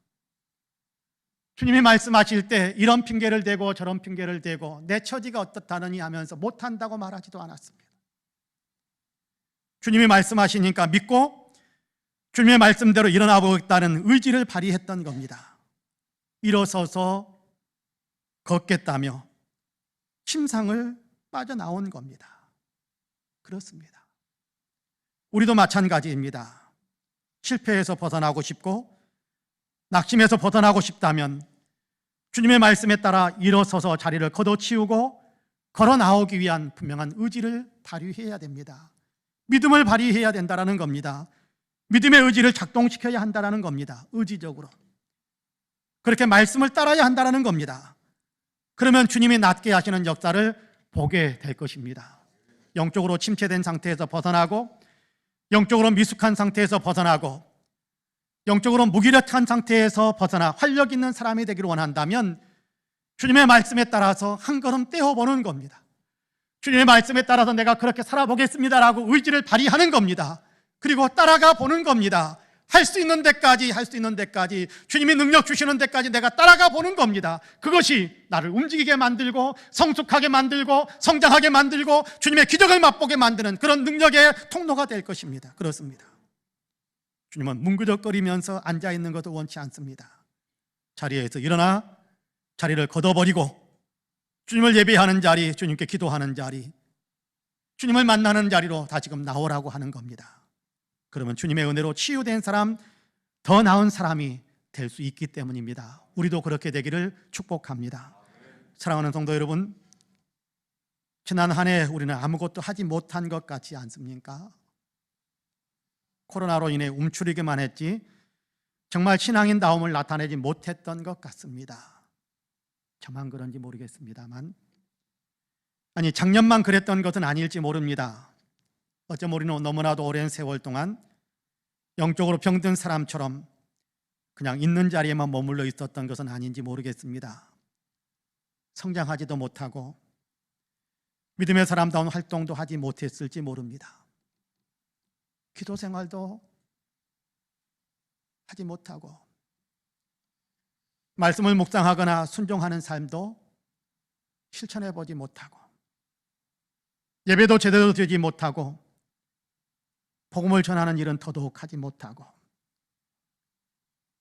주님이 말씀하실 때 이런 핑계를 대고 저런 핑계를 대고 내 처지가 어떻다느니 하면서 못한다고 말하지도 않았습니다. 주님이 말씀하시니까 믿고 주님의 말씀대로 일어나 보겠다는 의지를 발휘했던 겁니다. 일어서서 걷겠다며 침상을 빠져나온 겁니다. 그렇습니다. 우리도 마찬가지입니다. 실패해서 벗어나고 싶고 낙심해서 벗어나고 싶다면 주님의 말씀에 따라 일어서서 자리를 걷어치우고 걸어 나오기 위한 분명한 의지를 발휘해야 됩니다. 믿음을 발휘해야 된다는 겁니다. 믿음의 의지를 작동시켜야 한다는 겁니다. 의지적으로 그렇게 말씀을 따라야 한다는 겁니다. 그러면 주님이 낫게 하시는 역사를 보게 될 것입니다. 영적으로 침체된 상태에서 벗어나고 영적으로 미숙한 상태에서 벗어나고 영적으로 무기력한 상태에서 벗어나 활력 있는 사람이 되기를 원한다면 주님의 말씀에 따라서 한 걸음 떼어보는 겁니다. 주님의 말씀에 따라서 내가 그렇게 살아보겠습니다라고 의지를 발휘하는 겁니다. 그리고 따라가 보는 겁니다. 할 수 있는 데까지 주님이 능력 주시는 데까지 내가 따라가 보는 겁니다. 그것이 나를 움직이게 만들고 성숙하게 만들고 성장하게 만들고 주님의 기적을 맛보게 만드는 그런 능력의 통로가 될 것입니다. 그렇습니다. 주님은 뭉그적거리면서 앉아있는 것을 원치 않습니다. 자리에서 일어나 자리를 걷어버리고 주님을 예배하는 자리, 주님께 기도하는 자리, 주님을 만나는 자리로 다시금 나오라고 하는 겁니다. 그러면 주님의 은혜로 치유된 사람, 더 나은 사람이 될 수 있기 때문입니다. 우리도 그렇게 되기를 축복합니다. 사랑하는 성도 여러분, 지난 한 해 우리는 아무것도 하지 못한 것 같지 않습니까? 코로나로 인해 움츠리기만 했지 정말 신앙인다움을 나타내지 못했던 것 같습니다. 저만 그런지 모르겠습니다만, 아니 작년만 그랬던 것은 아닐지 모릅니다. 어쩌면 우리는 너무나도 오랜 세월 동안 영적으로 병든 사람처럼 그냥 있는 자리에만 머물러 있었던 것은 아닌지 모르겠습니다. 성장하지도 못하고 믿음의 사람다운 활동도 하지 못했을지 모릅니다. 기도 생활도 하지 못하고 말씀을 묵상하거나 순종하는 삶도 실천해 보지 못하고, 예배도 제대로 드리지 못하고, 복음을 전하는 일은 더더욱 하지 못하고,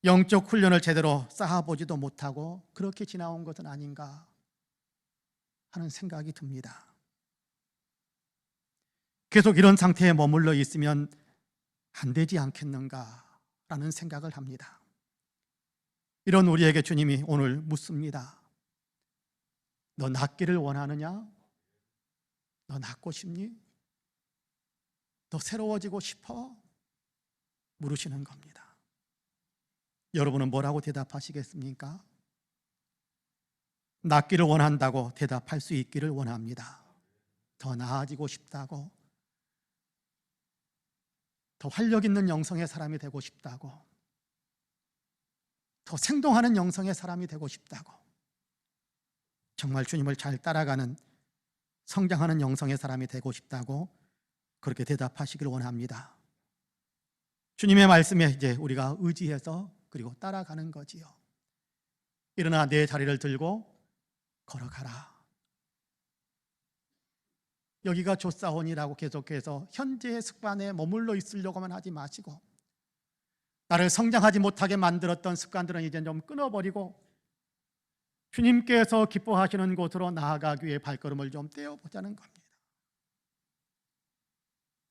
영적 훈련을 제대로 쌓아보지도 못하고 그렇게 지나온 것은 아닌가 하는 생각이 듭니다. 계속 이런 상태에 머물러 있으면 안 되지 않겠는가라는 생각을 합니다. 이런 우리에게 주님이 오늘 묻습니다. 너 낫기를 원하느냐? 너 낫고 싶니? 너 새로워지고 싶어? 물으시는 겁니다. 여러분은 뭐라고 대답하시겠습니까? 낫기를 원한다고 대답할 수 있기를 원합니다. 더 나아지고 싶다고, 더 활력 있는 영성의 사람이 되고 싶다고, 더 생동하는 영성의 사람이 되고 싶다고, 정말 주님을 잘 따라가는 성장하는 영성의 사람이 되고 싶다고 그렇게 대답하시길 원합니다. 주님의 말씀에 이제 우리가 의지해서 그리고 따라가는 거지요. 일어나 내 자리를 들고 걸어가라. 여기가 조사원이라고 계속해서 현재의 습관에 머물러 있으려고만 하지 마시고, 나를 성장하지 못하게 만들었던 습관들은 이제 좀 끊어버리고 주님께서 기뻐하시는 곳으로 나아가기 위해 발걸음을 좀 떼어보자는 겁니다.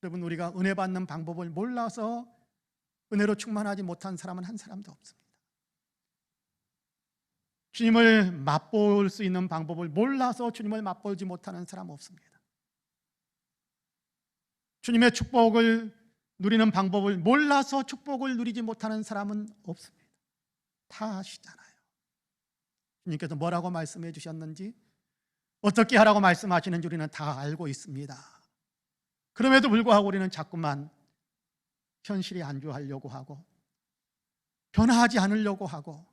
여러분, 우리가 은혜 받는 방법을 몰라서 은혜로 충만하지 못한 사람은 한 사람도 없습니다. 주님을 맛볼 수 있는 방법을 몰라서 주님을 맛보지 못하는 사람 없습니다. 주님의 축복을 누리는 방법을 몰라서 축복을 누리지 못하는 사람은 없습니다. 다 아시잖아요. 주님께서 뭐라고 말씀해 주셨는지, 어떻게 하라고 말씀하시는지 우리는 다 알고 있습니다. 그럼에도 불구하고 우리는 자꾸만 현실에 안주하려고 하고 변화하지 않으려고 하고,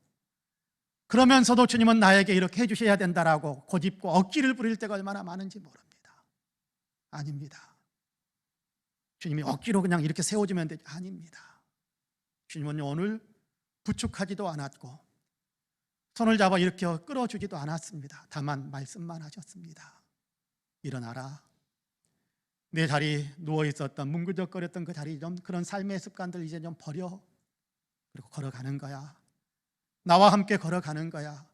그러면서도 주님은 나에게 이렇게 해주셔야 된다라고 고집고 억지를 부릴 때가 얼마나 많은지 모릅니다. 아닙니다. 주님이 억지로 그냥 이렇게 세워주면 되지, 아닙니다. 주님은 오늘 부축하지도 않았고 손을 잡아 이렇게 끌어주지도 않았습니다. 다만 말씀만 하셨습니다. 일어나라. 내 자리 누워 있었던 뭉그적거렸던 그 자리, 좀 그런 삶의 습관들 이제 좀 버려. 그리고 걸어가는 거야. 나와 함께 걸어가는 거야.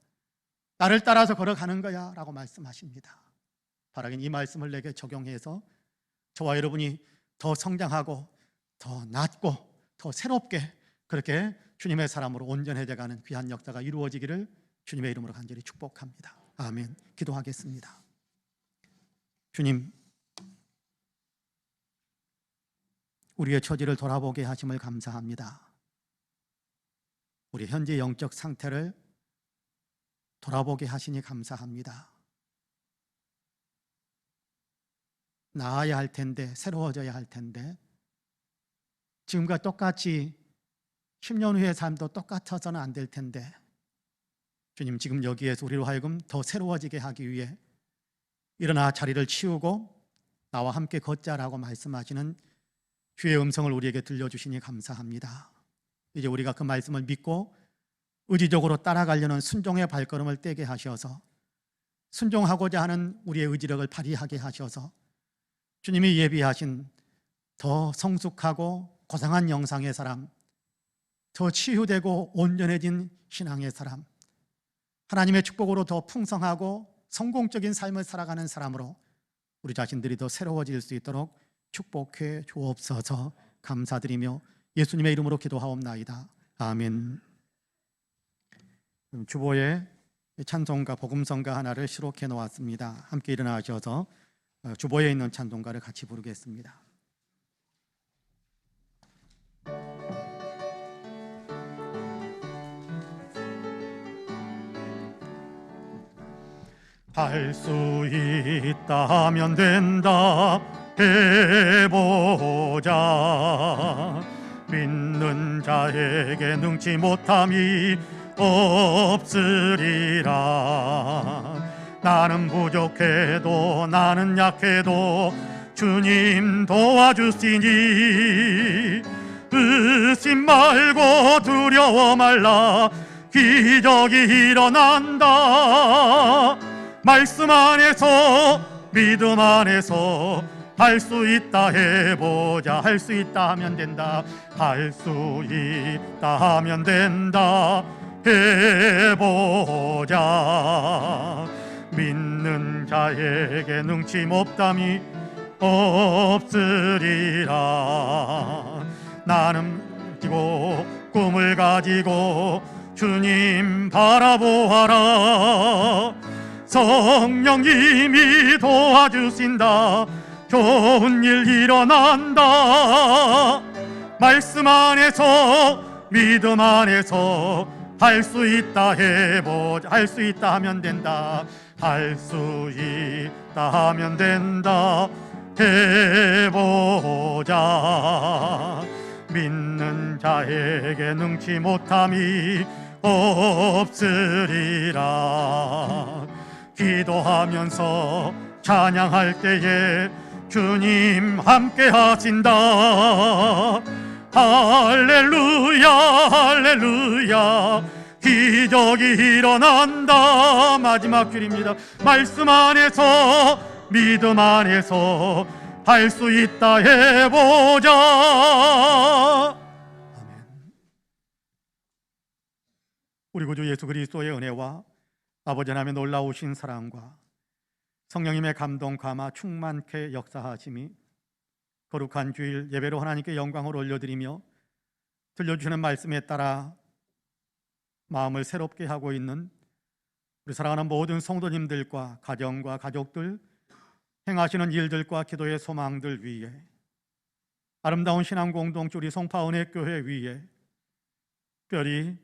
나를 따라서 걸어가는 거야 라고 말씀하십니다. 바라긴 이 말씀을 내게 적용해서 저와 여러분이 더 성장하고 더 낫고 더 새롭게 그렇게 주님의 사람으로 온전해져가는 귀한 역사가 이루어지기를 주님의 이름으로 간절히 축복합니다. 아멘. 기도하겠습니다. 주님, 우리의 처지를 돌아보게 하심을 감사합니다. 우리 현재 영적 상태를 돌아보게 하시니 감사합니다. 나아야 할 텐데, 새로워져야 할 텐데, 지금과 똑같이 10년 후의 삶도 똑같아서는 안 될 텐데, 주님, 지금 여기에서 우리로 하여금 더 새로워지게 하기 위해 일어나 자리를 치우고 나와 함께 걷자라고 말씀하시는 주의 음성을 우리에게 들려주시니 감사합니다. 이제 우리가 그 말씀을 믿고 의지적으로 따라가려는 순종의 발걸음을 떼게 하셔서, 순종하고자 하는 우리의 의지력을 발휘하게 하셔서 주님이 예비하신 더 성숙하고 고상한 영상의 사람, 더 치유되고 온전해진 신앙의 사람, 하나님의 축복으로 더 풍성하고 성공적인 삶을 살아가는 사람으로 우리 자신들이 더 새로워질 수 있도록 축복해 주옵소서. 감사드리며 예수님의 이름으로 기도하옵나이다. 아멘. 주보에 찬송가 복음성가 하나를 시록해 놓았습니다. 함께 일어나셔서 주보에 있는 찬송가를 같이 부르겠습니다. 할 수 있다면 된다 해보자. 믿는 자에게 능치 못함이 없으리라. 나는 부족해도 나는 약해도 주님 도와주시니 의심 말고 두려워 말라. 기적이 일어난다. 말씀 안에서 믿음 안에서 할 수 있다 해보자. 할 수 있다 하면 된다. 할 수 있다 하면 된다. 해보자. 믿는 자에게 능치 못함이 없으리라. 나는 가지고 꿈을 가지고 주님 바라보아라. 성령님이 도와주신다. 좋은 일 일어난다. 말씀 안에서 믿음 안에서 할 수 있다 해보자. 할 수 있다 하면 된다. 할 수 있다 하면 된다. 해보자. 믿는 자에게 능치 못함이 없으리라. 기도하면서 찬양할 때에 주님 함께 하신다. 할렐루야 할렐루야. 기적이 일어난다. 마지막 줄입니다. 말씀 안에서 믿음 안에서 할 수 있다 해보자. 아멘. 우리 구주 예수 그리스도의 은혜와 아버지 하나님의 놀라우신 사랑과 성령님의 감동 감화 충만케 역사하심이 거룩한 주일 예배로 하나님께 영광을 올려드리며 들려주시는 말씀에 따라 마음을 새롭게 하고 있는 우리 사랑하는 모든 성도님들과 가정과 가족들, 행하시는 일들과 기도의 소망들 위에, 아름다운 신앙 공동체 우리 송파은혜교회 위에, 특별히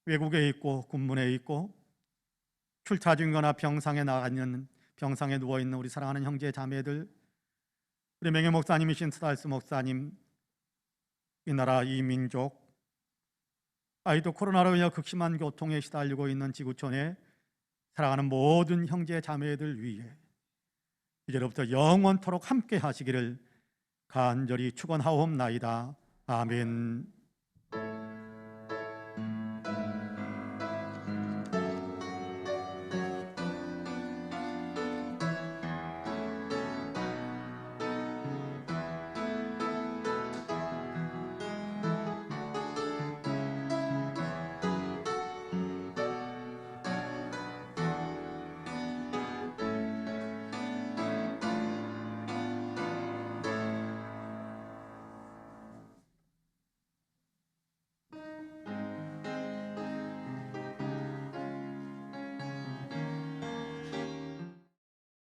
외국에 있고 군문에 있고 출타 중거나 병상에 나가 있는, 병상에 누워 있는 우리 사랑하는 형제 자매들, 우리 명예 목사님이신 스달스 목사님, 이 나라 이 민족, 아이도 코로나로 인해 극심한 고통에 시달리고 있는 지구촌에 살아가는 모든 형제 자매들 위해 이제로부터 영원토록 함께 하시기를 간절히 축원하옵나이다. 아멘.